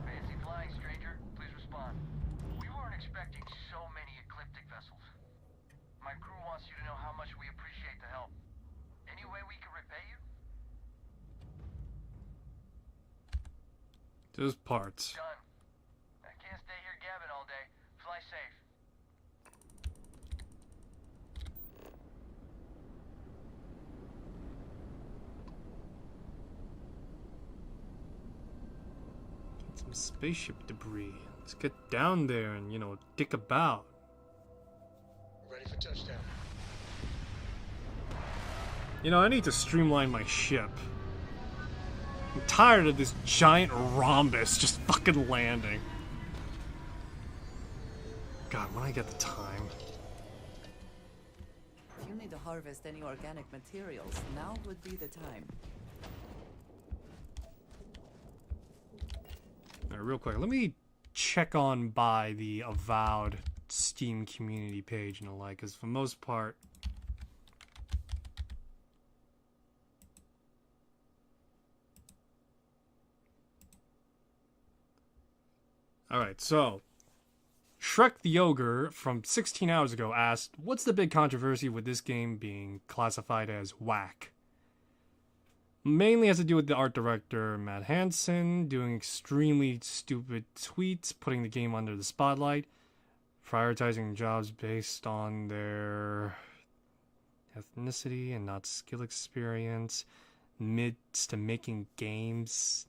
Fancy flying, stranger. Please respond. We weren't expecting so many ecliptic vessels. My crew wants you to know how much we appreciate the help. Any way we can repay you? Those parts. Done. I can't stay here gabbing all day. Fly safe. Some spaceship debris. Let's get down there and, dick about. Ready for touchdown. I need to streamline my ship. I'm tired of this giant rhombus just fucking landing. God, when I get the time. If you need to harvest any organic materials, now would be the time. Alright, real quick, let me check on by the Avowed Steam community page and the like, because for the most part... Alright, so... Shrek the Ogre from 16 hours ago asked, what's the big controversy with this game being classified as whack? Mainly has to do with the art director Matt Hansen doing extremely stupid tweets, putting the game under the spotlight, prioritizing jobs based on their ethnicity and not skill experience, midst to making games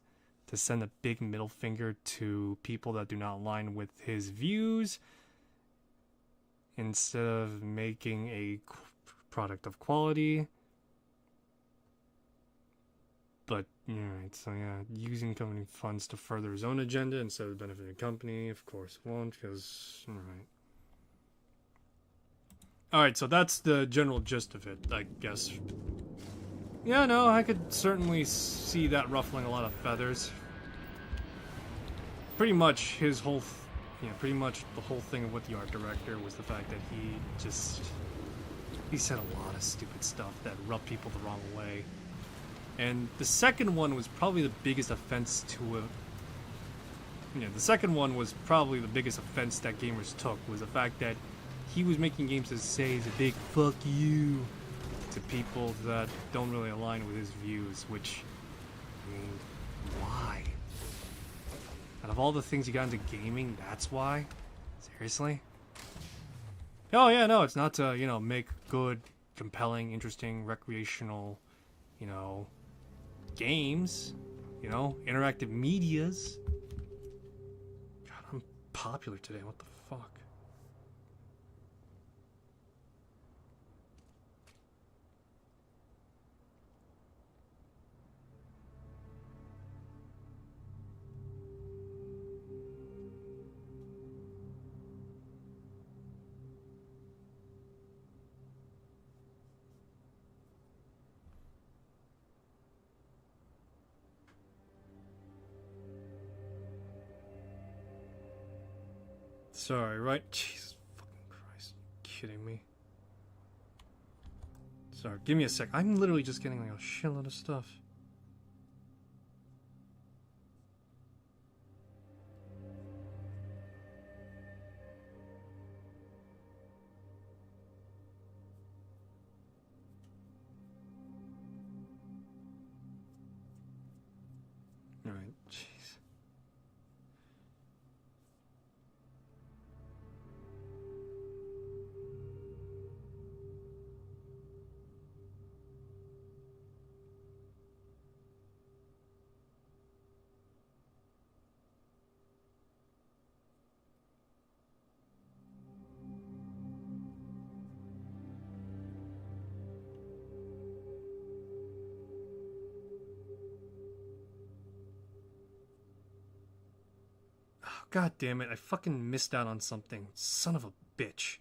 to send a big middle finger to people that do not align with his views, instead of making a product of quality. But, alright, so yeah, using company funds to further his own agenda instead of benefiting the company, of course won't, because, alright. Alright, so that's the general gist of it, I guess. Yeah, no, I could certainly see that ruffling a lot of feathers. Pretty much his whole, pretty much the whole thing with the art director was the fact that he said a lot of stupid stuff that rubbed people the wrong way. And the second one was probably the biggest offense to it. The second one was probably the biggest offense that gamers took, was the fact that he was making games to say is a big fuck you to people that don't really align with his views, which, why? Out of all the things you got into gaming, that's why? Seriously? Oh yeah, no, it's not to, make good, compelling, interesting, recreational, games, interactive medias. God, I'm popular today, what the fuck? Sorry, right? Jesus fucking Christ. Are you kidding me? Sorry, give me a sec. I'm literally just getting like a shitload of stuff. Alright, jeez. God damn it, I fucking missed out on something. Son of a bitch.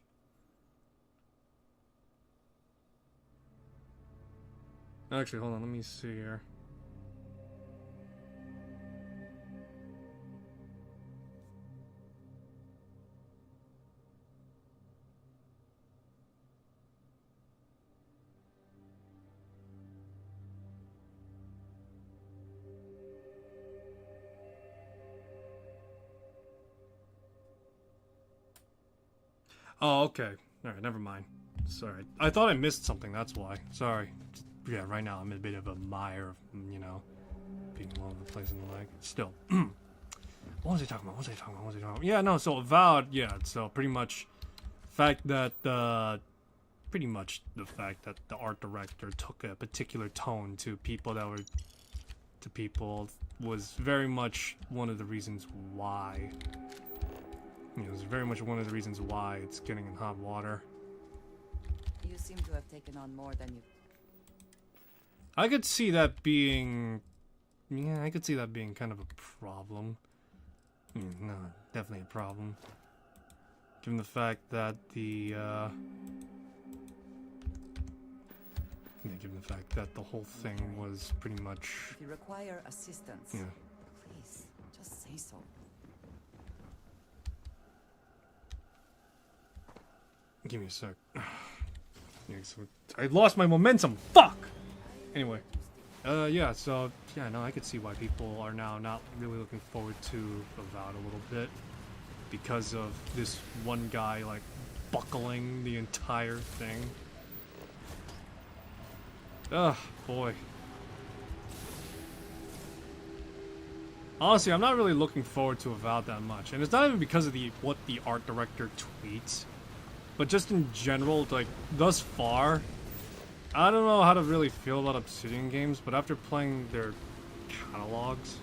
Actually, hold on, let me see here. Oh, okay. Alright, never mind. Sorry. I thought I missed something, that's why. Sorry. Yeah, right now I'm in a bit of a mire of, you know, being all over the place in the leg. Still. What was I talking about? Yeah, no, so Avowed, yeah, so pretty much fact that pretty much the fact that the art director took a particular tone to people was very much one of the reasons why. You know, it was very much one of the reasons why it's getting in hot water. You seem to have taken on more than you. I could see that being... Yeah, I could see that being kind of a problem. No, definitely a problem. Given the fact that given the fact that the whole thing was pretty much... If you require assistance, Yeah. please, just say so. Give me a sec. Yeah, so I lost my momentum. Fuck! Anyway. Yeah, so, yeah, no, I could see why people are now not really looking forward to Avowed a little bit. Because of this one guy, like, buckling the entire thing. Ugh, boy. Honestly, I'm not really looking forward to Avowed that much. And it's not even because of what the art director tweets. But just in general, like, thus far, I don't know how to really feel about Obsidian games, but after playing their catalogs...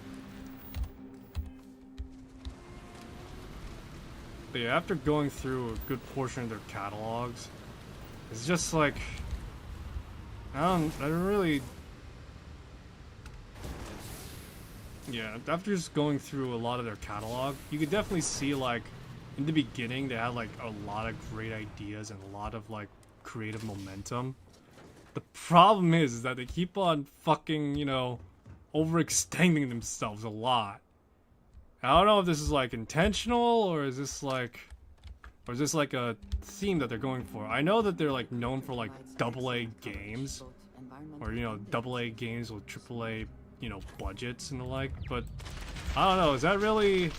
But yeah, after going through a good portion of their catalogs, it's just like... I don't really... Yeah, after just going through a lot of their catalog, you could definitely see, like, in the beginning, they had, like, a lot of great ideas and a lot of, like, creative momentum. The problem is that they keep on fucking, you know, overextending themselves a lot. I don't know if this is, like, intentional, or is this, like... Or is this, like, a theme that they're going for? I know that they're, like, known for, like, AA games. Or, you know, AA games with AAA, you know, budgets and the like, but... I don't know, is that really...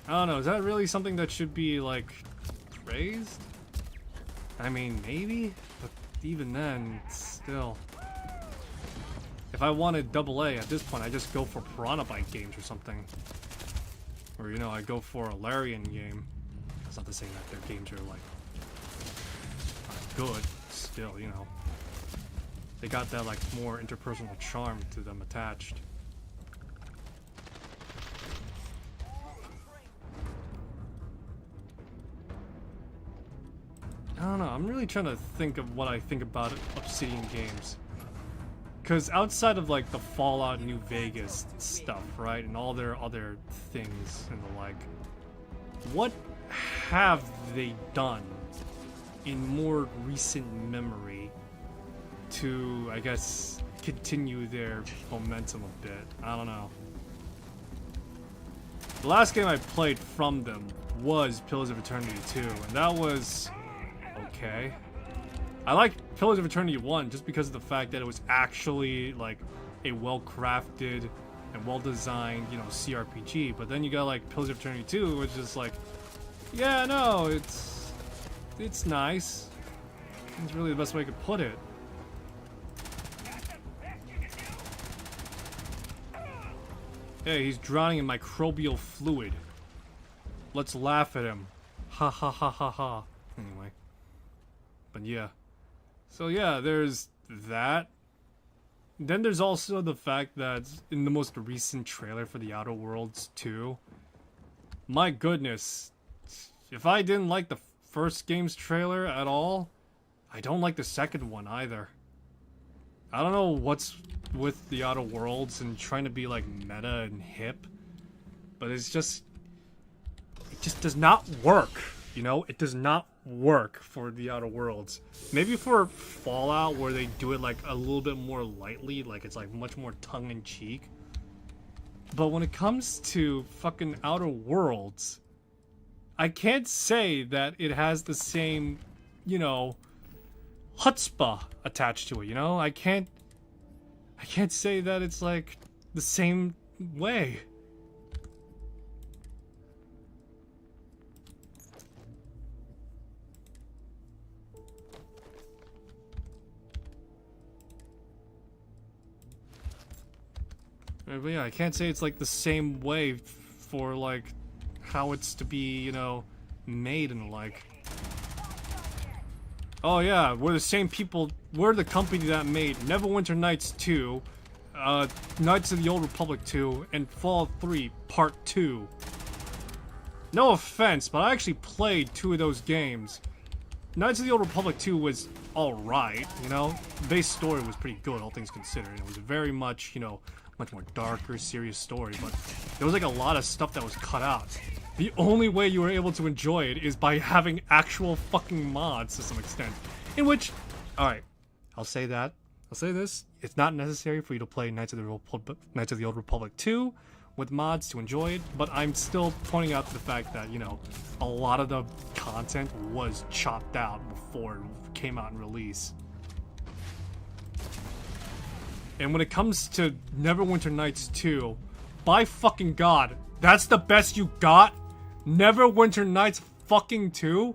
I don't know, is that really something that should be, like, praised? I mean, maybe? But even then, still... If I wanted AA at this point, I just go for Piranha Byte games or something. Or, you know, I go for a Larian game. That's not to say that their games are, like, good. Still, you know. They got that, like, more interpersonal charm to them attached. I don't know, I'm really trying to think of what I think about Obsidian games. Because outside of, like, the Fallout New Vegas stuff, right, and all their other things and the like, what have they done in more recent memory to, I guess, continue their momentum a bit? I don't know. The last game I played from them was Pillars of Eternity 2, and that was... okay. I liked Pillars of Eternity 1 just because of the fact that it was actually, like, a well-crafted and well-designed, you know, CRPG. But then you got, like, Pillars of Eternity 2, which is like, yeah, no, it's nice. It's really the best way I could put it. Hey, he's drowning in microbial fluid. Let's laugh at him. Ha ha ha ha ha. Anyway. But yeah. So yeah, there's that. Then there's also the fact that in the most recent trailer for The Outer Worlds 2, my goodness, if I didn't like the first game's trailer at all, I don't like the second one either. I don't know what's with The Outer Worlds and trying to be like meta and hip, but it just does not work, you know? It does not work for The Outer Worlds. Maybe for Fallout where they do it like a little bit more lightly, like it's like much more tongue-in-cheek. But when it comes to fucking Outer Worlds, I can't say that it has the same, you know, chutzpah attached to it, you know? I can't say that it's like the same way. But yeah, I can't say it's like the same way for like how it's to be, you know, made and like. Oh yeah, we're the same people. We're the company that made Neverwinter Nights 2, Knights of the Old Republic 2, and Fallout 3 Part 2. No offense, but I actually played 2 of those games. Knights of the Old Republic 2 was alright, you know? The base story was pretty good, all things considered. It was very much, you know, much more darker, serious story, but there was like a lot of stuff that was cut out. The only way you were able to enjoy it is by having actual fucking mods to some extent. In which, alright, I'll say that. I'll say this. It's not necessary for you to play Knights of the Old Republic 2 with mods to enjoy it, but I'm still pointing out to the fact that, you know, a lot of the content was chopped out before it came out in release. And when it comes to Neverwinter Nights 2, by fucking god, that's the best you got? Neverwinter Nights fucking 2?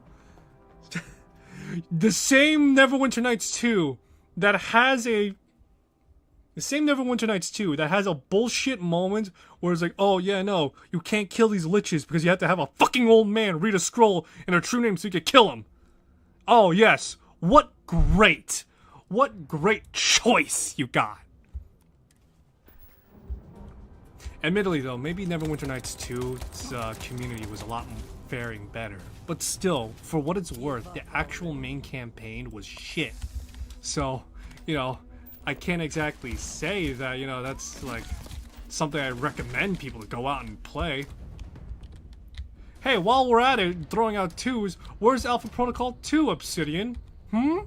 The same Neverwinter Nights 2 that has a... The same Neverwinter Nights 2 that has a bullshit moment where it's like, oh yeah, no, you can't kill these liches because you have to have a fucking old man read a scroll in their true name so you can kill them. Oh yes, what great choice you got. Admittedly though, maybe Neverwinter Nights 2's community was a lot faring better. But still, for what it's worth, the actual main campaign was shit. So, you know, I can't exactly say that, you know, that's like something I recommend people to go out and play. Hey, while we're at it, throwing out 2s, where's Alpha Protocol 2, Obsidian? Hmm?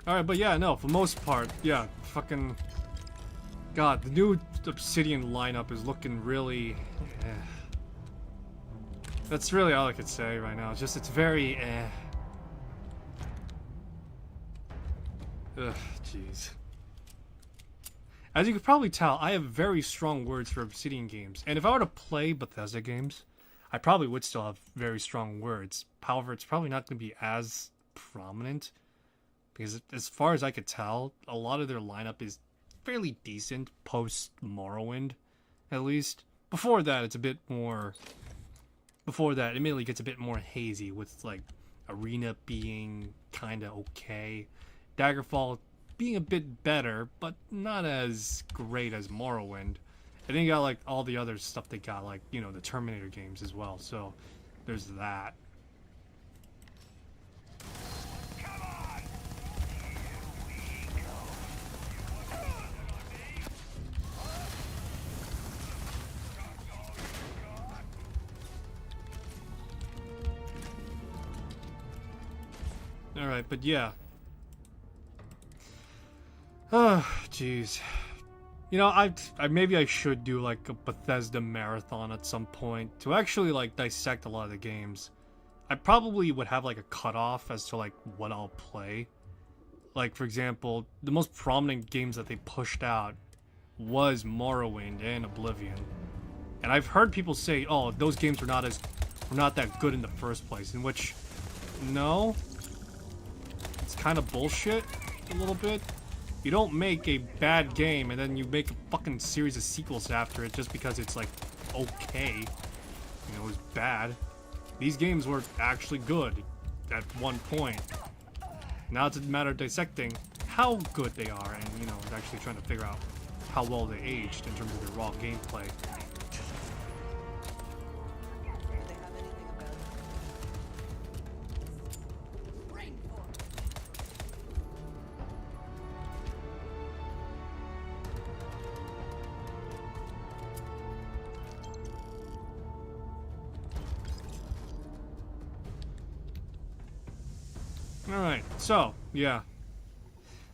Alright, but yeah, no, for most part, yeah, fucking... God, the new Obsidian lineup is looking really... That's really all I could say right now. It's just, it's very... Ugh, jeez. As you could probably tell, I have very strong words for Obsidian games. And if I were to play Bethesda games, I probably would still have very strong words. However, it's probably not going to be as prominent. Because as far as I could tell, a lot of their lineup is fairly decent post-Morrowind, at least. Before that, it's a bit more... Before that, it immediately gets a bit more hazy, with, like, Arena being kinda okay. Daggerfall being a bit better, but not as great as Morrowind. And then you got, like, all the other stuff they got, like, you know, the Terminator games as well, so there's that. Alright, but yeah. Oh, jeez. You know, I maybe I should do like a Bethesda marathon at some point to actually like dissect a lot of the games. I probably would have like a cutoff as to like what I'll play. Like for example, the most prominent games that they pushed out was Morrowind and Oblivion. And I've heard people say, oh, those games are not as we're not that good in the first place. In which, no, it's kind of bullshit a little bit. You don't make a bad game and then you make a fucking series of sequels after it just because it's like okay. You know, it was bad. These games were actually good at one point. Now it's a matter of dissecting how good they are and, you know, actually trying to figure out how well they aged in terms of their raw gameplay. They have anything about rainforest. Alright, so, yeah.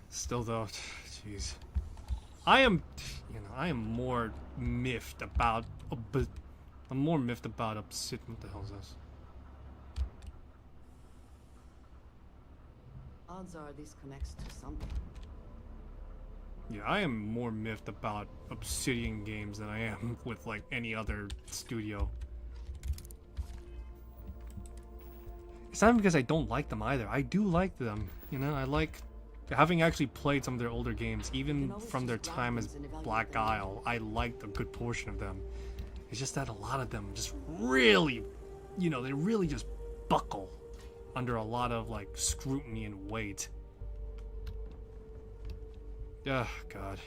Still though, jeez. I am more miffed about I'm more miffed about Obsidian. What the hell is this? Odds are this connects to something. Yeah, I am more miffed about Obsidian games than I am with like any other studio. It's not because I don't like them either. I do like them. You know, I like having actually played some of their older games, even from their time as Black Isle. I liked a good portion of them. It's just that a lot of them just really, you know, they really just buckle under a lot of like scrutiny and weight. Ugh, God.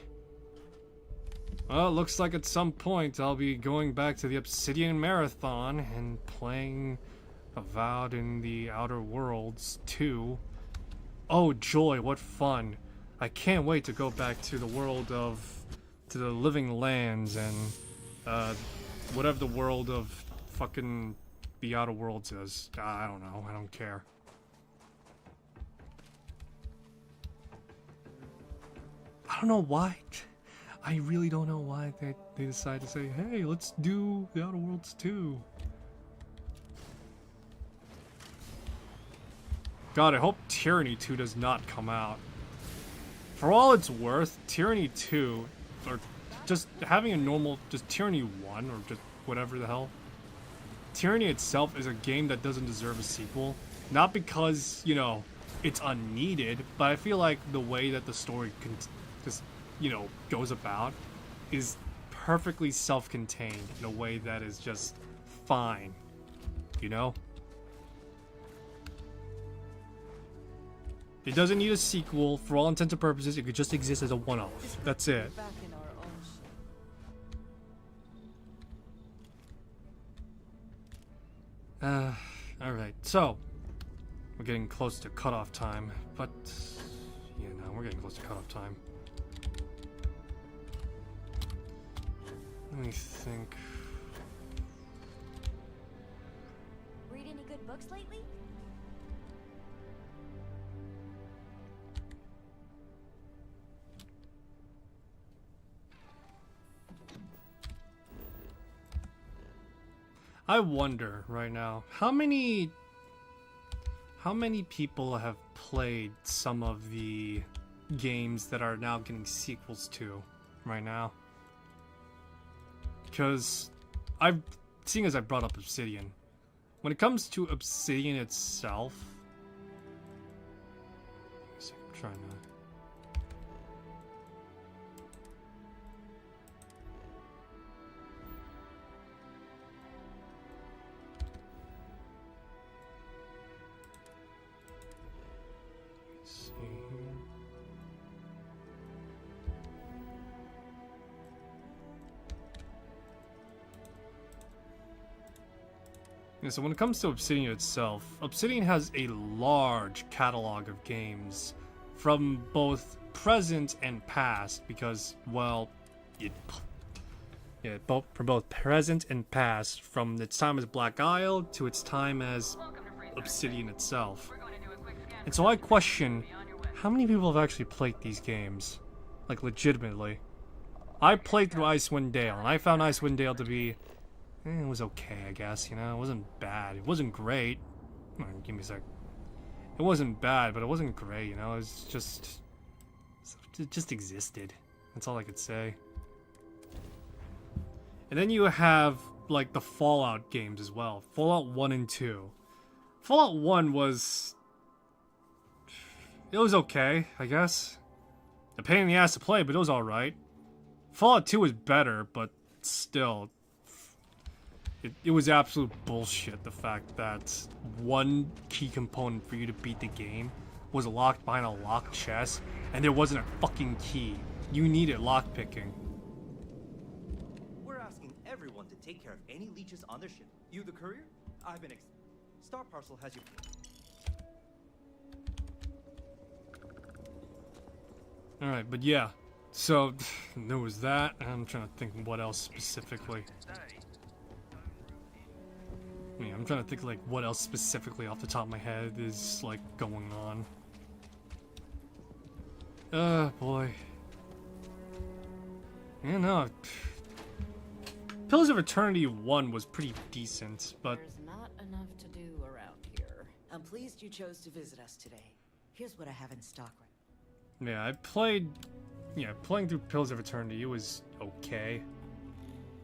Well, it looks like at some point I'll be going back to the Obsidian Marathon and playing Avowed in the Outer Worlds 2. Oh joy, what fun. I can't wait to go back to the world of... to the Living Lands and, whatever the world of fucking the Outer Worlds is. I don't know, I don't care. I don't know why. I really don't know why they decided to say, hey, let's do the Outer Worlds 2. God, I hope Tyranny 2 does not come out. For all it's worth, Tyranny 2, or just having a normal, just Tyranny 1, or just whatever the hell. Tyranny itself is a game that doesn't deserve a sequel. Not because, you know, it's unneeded, but I feel like the way that the story can just, you know, goes about is perfectly self-contained in a way that is just fine, you know? It doesn't need a sequel. For all intents and purposes, it could just exist as a one-off. That's it. Back in our own shit. Alright, so we're getting close to cutoff time, but yeah, no, we're getting close to cutoff time. Let me think. Read any good books lately? I wonder right now, how many people have played some of the games that are now getting sequels to right now? Because seeing as I brought up Obsidian, when it comes to Obsidian itself, I'm trying to. Yeah, so when it comes to Obsidian itself, Obsidian has a large catalog of games from both present and past because, well, from both present and past, from its time as Black Isle to its time as Obsidian itself. And so I question, how many people have actually played these games? Like, legitimately. I played through Icewind Dale, and I found Icewind Dale to be... it was okay, I guess, you know? It wasn't bad. It wasn't great. Give me a sec. It wasn't bad, but it wasn't great, you know? It was just... it just existed. That's all I could say. And then you have like the Fallout games as well. Fallout 1 and 2. Fallout 1 was... It was okay, I guess. A pain in the ass to play, but it was alright. Fallout 2 was better, but still... It was absolute bullshit, the fact that one key component for you to beat the game was locked behind a locked chest, and there wasn't a fucking key. You needed lockpicking. We're asking everyone to take care of any leeches on their ship. You the courier? I've been Star Parcel has you. Alright, but yeah. So, there was that. I'm trying to think what else specifically. Yeah, I'm trying to think like what else specifically off the top of my head is like going on. Boy. Yeah, no. Pillars of Eternity 1 was pretty decent, but... There's not enough to do around here. I'm pleased you chose to visit us today. Here's what I have in stock right Yeah, I played... Yeah, playing through Pillars of Eternity, it was okay.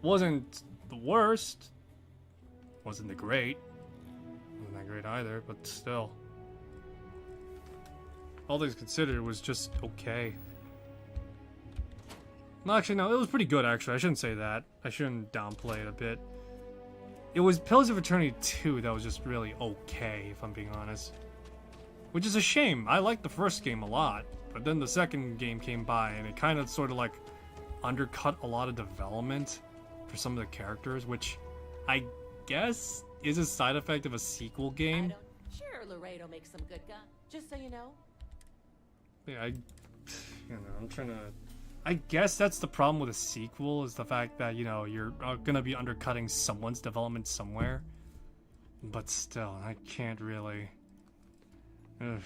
Wasn't the worst. Wasn't the great. Wasn't that great either, but still. All things considered, it was just okay. No, actually, no, it was pretty good, actually. I shouldn't say that. I shouldn't downplay it a bit. It was Pillars of Eternity 2 that was just really okay, if I'm being honest. Which is a shame. I liked the first game a lot, but then the second game came by, and it kind of sort of like undercut a lot of development for some of the characters, which I guess is a side effect of a sequel game. Sure, Laredo makes some good gun. Just so you know. Yeah, I'm trying to... I guess that's the problem with a sequel, is the fact that, you know, you're gonna be undercutting someone's development somewhere. But still, I can't really... Ugh.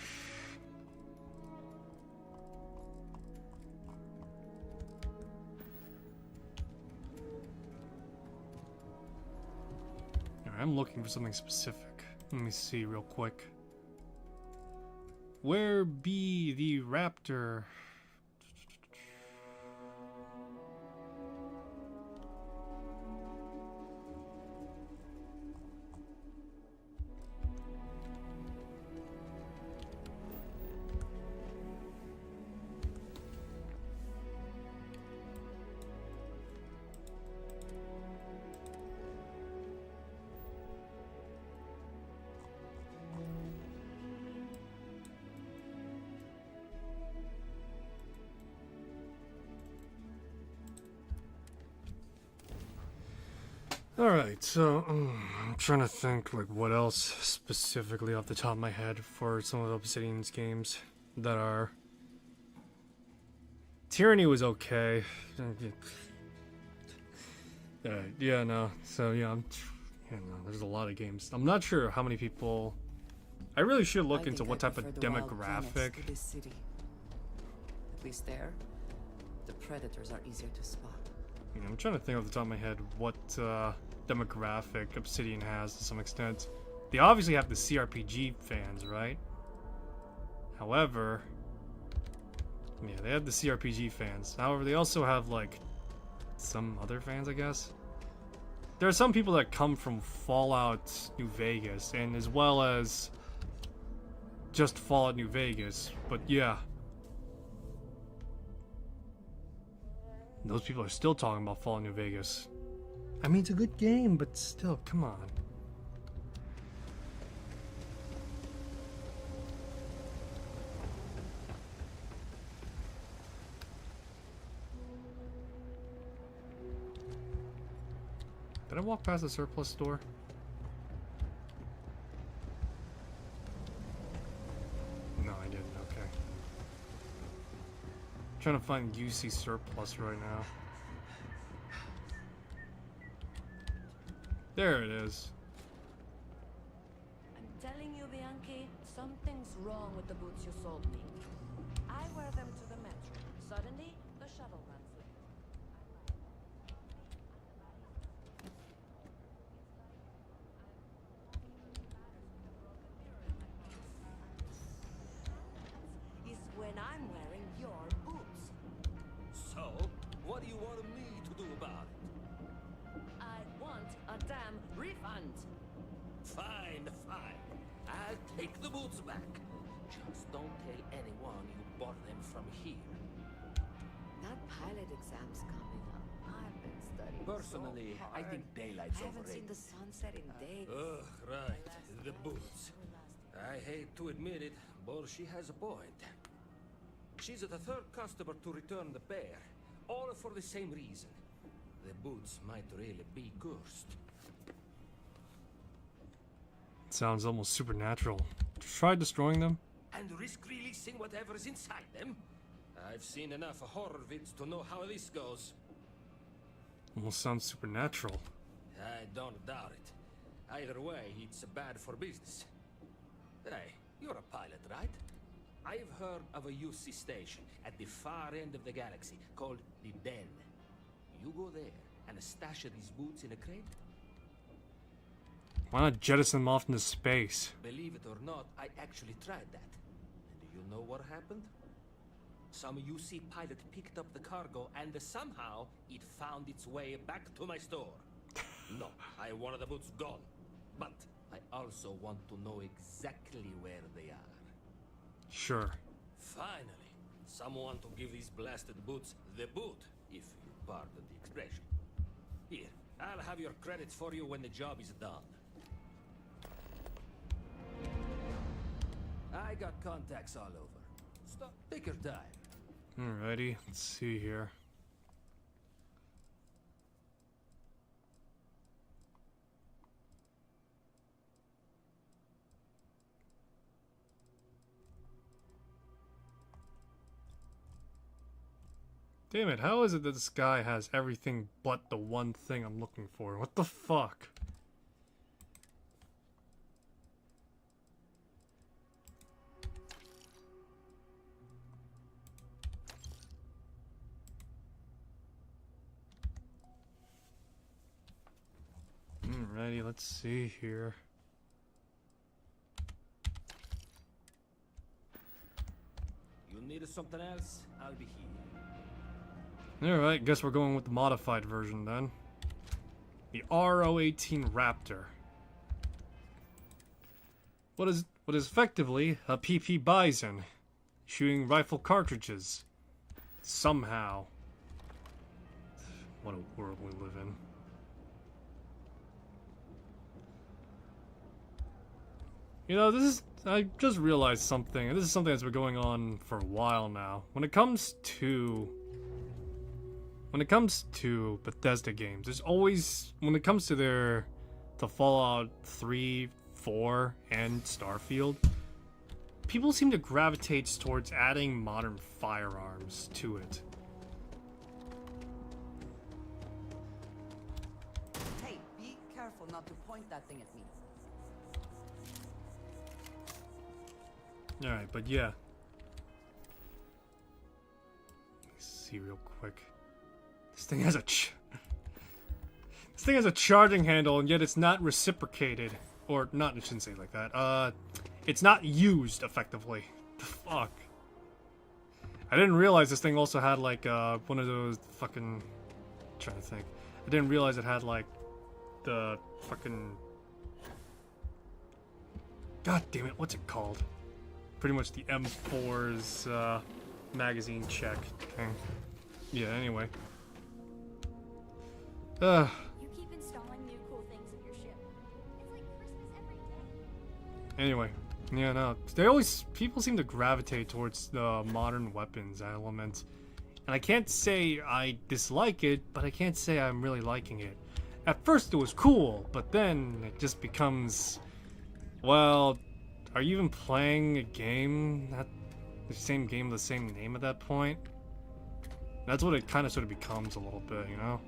Alright, I'm looking for something specific. Let me see real quick. Where be the raptor? Alright, so I'm trying to think like what else specifically off the top of my head for some of the Obsidian's games that are... Tyranny was okay. Yeah, no. So yeah, there's a lot of games. I'm not sure how many people... I really should look into what type of demographic... to this city. At least there, the predators are easier to spot. I'm trying to think off the top of my head what demographic Obsidian has to some extent. They obviously have the CRPG fans, right? However, yeah, they have the CRPG fans. However, they also have like some other fans, I guess. There are some people that come from Fallout New Vegas, and as well as just Fallout New Vegas. But yeah. Those people are still talking about Fallout New Vegas. I mean, it's a good game, but still, come on. Did I walk past the surplus store? No, I didn't. Okay. Trying to find UC surplus right now. There it is. I'm telling you, Bianchi, something's wrong with the boots you sold me. I wear them to the metro. Suddenly, the shuttle runs late. Is when I'm wearing your boots. So, what do you want me to do about it? I want a take the boots back. Just don't tell anyone you bought them from here. That pilot exam's coming up. I've been studying Personally, so I hard. think daylight's I haven't seen overrated. the sunset in days. Ugh, right. The boots. I hate to admit it, but she has a point. She's the third customer to return the pair, all for the same reason. The boots might really be cursed. Sounds almost supernatural. Try destroying them? And risk releasing whatever's inside them? I've seen enough horror vids to know how this goes. Almost sounds supernatural. I don't doubt it. Either way, it's bad for business. Hey, you're a pilot, right? I've heard of a UC station at the far end of the galaxy called the Den. You go there and stash these boots in a crate? Why not jettison them off into space? Believe it or not, I actually tried that. And do you know what happened? Some UC pilot picked up the cargo and somehow it found its way back to my store. No, I wanted the boots gone. But I also want to know exactly where they are. Sure. Finally, someone to give these blasted boots the boot, if you pardon the expression. Here, I'll have your credits for you when the job is done. I got contacts all over. Stop, take your time. Alrighty, let's see here. Damn it, how is it that this guy has everything but the one thing I'm looking for? What the fuck? Alrighty, let's see here. You need something else? I'll be here. Alright, guess we're going with the modified version then. The RO-18 Raptor. What is effectively a PP Bison, shooting rifle cartridges. Somehow. What a world we live in. You know, I just realized something, and this is something that's been going on for a while now. When it comes to Bethesda games, there's always, when it comes to the Fallout 3, 4, and Starfield, people seem to gravitate towards adding modern firearms to it. Hey, be careful not to point that thing at me. Alright, but yeah. Let's see real quick. This thing has a charging handle, and yet it's not reciprocated. Or not, I shouldn't say it like that. It's not used effectively. The fuck? I didn't realize this thing also had like one of those fucking, I'm trying to think. I didn't realize it had like the fucking, god damn it, what's it called? Pretty much the M4's magazine check thing. Yeah, anyway. You keep installing new cool things in your ship. It's like Christmas every day. Anyway. Yeah, no. People seem to gravitate towards the modern weapons element. And I can't say I dislike it, but I can't say I'm really liking it. At first it was cool, but then it just becomes, well, are you even playing a game, the same game with the same name at that point? That's what it kind of sort of becomes a little bit, you know?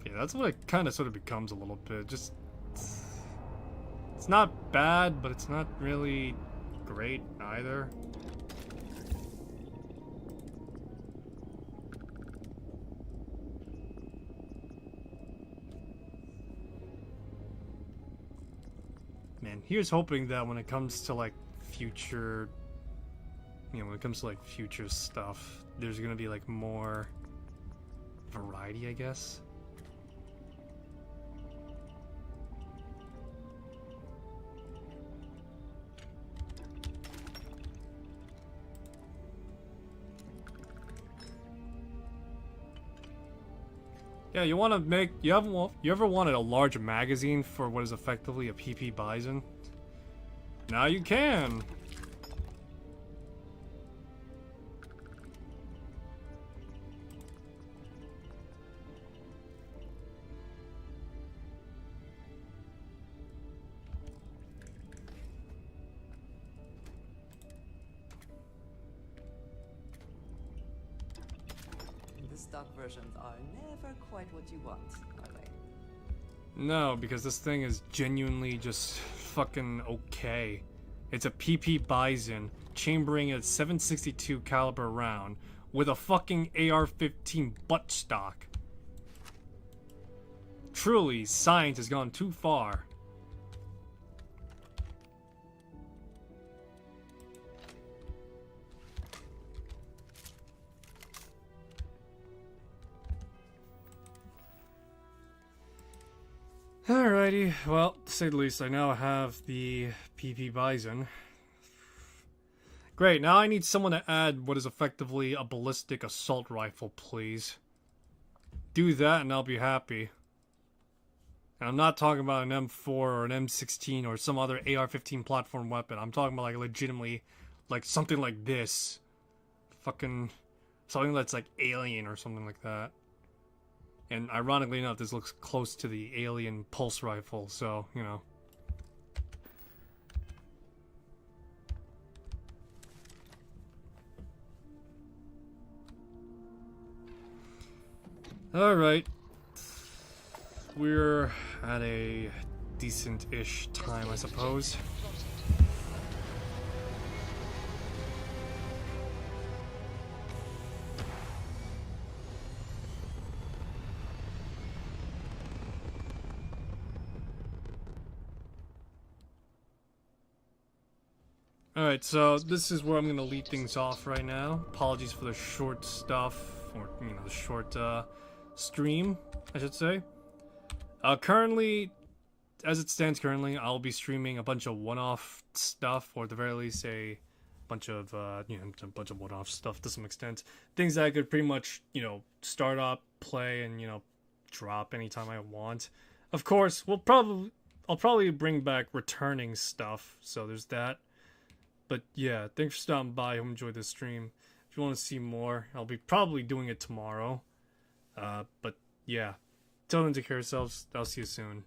Yeah, that's what it kind of sort of becomes a little bit. Just, it's not bad, but it's not really great either. Man, here's hoping that when it comes to like future, when it comes to like future stuff, there's gonna be like more variety, I guess. Yeah, you want to make... You ever wanted a large magazine for what is effectively a PP Bison? Now you can! The stock versions are never quite what you want, are they? No, because this thing is genuinely just fucking okay. It's a PP Bison, chambering a 7.62 caliber round with a fucking AR-15 buttstock. Truly, science has gone too far. Alrighty, well, to say the least, I now have the PP Bison. Great, now I need someone to add what is effectively a ballistic assault rifle, please. Do that and I'll be happy. And I'm not talking about an M4 or an M16 or some other AR-15 platform weapon. I'm talking about like legitimately, like something like this. Fucking, something that's like alien or something like that. And ironically enough, this looks close to the alien pulse rifle, so, you know. Alright. We're at a decent-ish time, I suppose. Alright, so this is where I'm gonna lead things off right now. Apologies for the short stuff, or, you know, the short, stream, I should say. Currently, as it stands currently, I'll be streaming a bunch of one-off stuff, or at the very least a bunch of, you know, a bunch of one-off stuff to some extent. Things that I could pretty much, you know, start up, play, and, you know, drop anytime I want. Of course, I'll probably bring back returning stuff, so there's that. But yeah, thanks for stopping by. I hope you enjoyed this stream. If you want to see more, I'll be probably doing it tomorrow. But yeah, till then, take care of yourselves. I'll see you soon.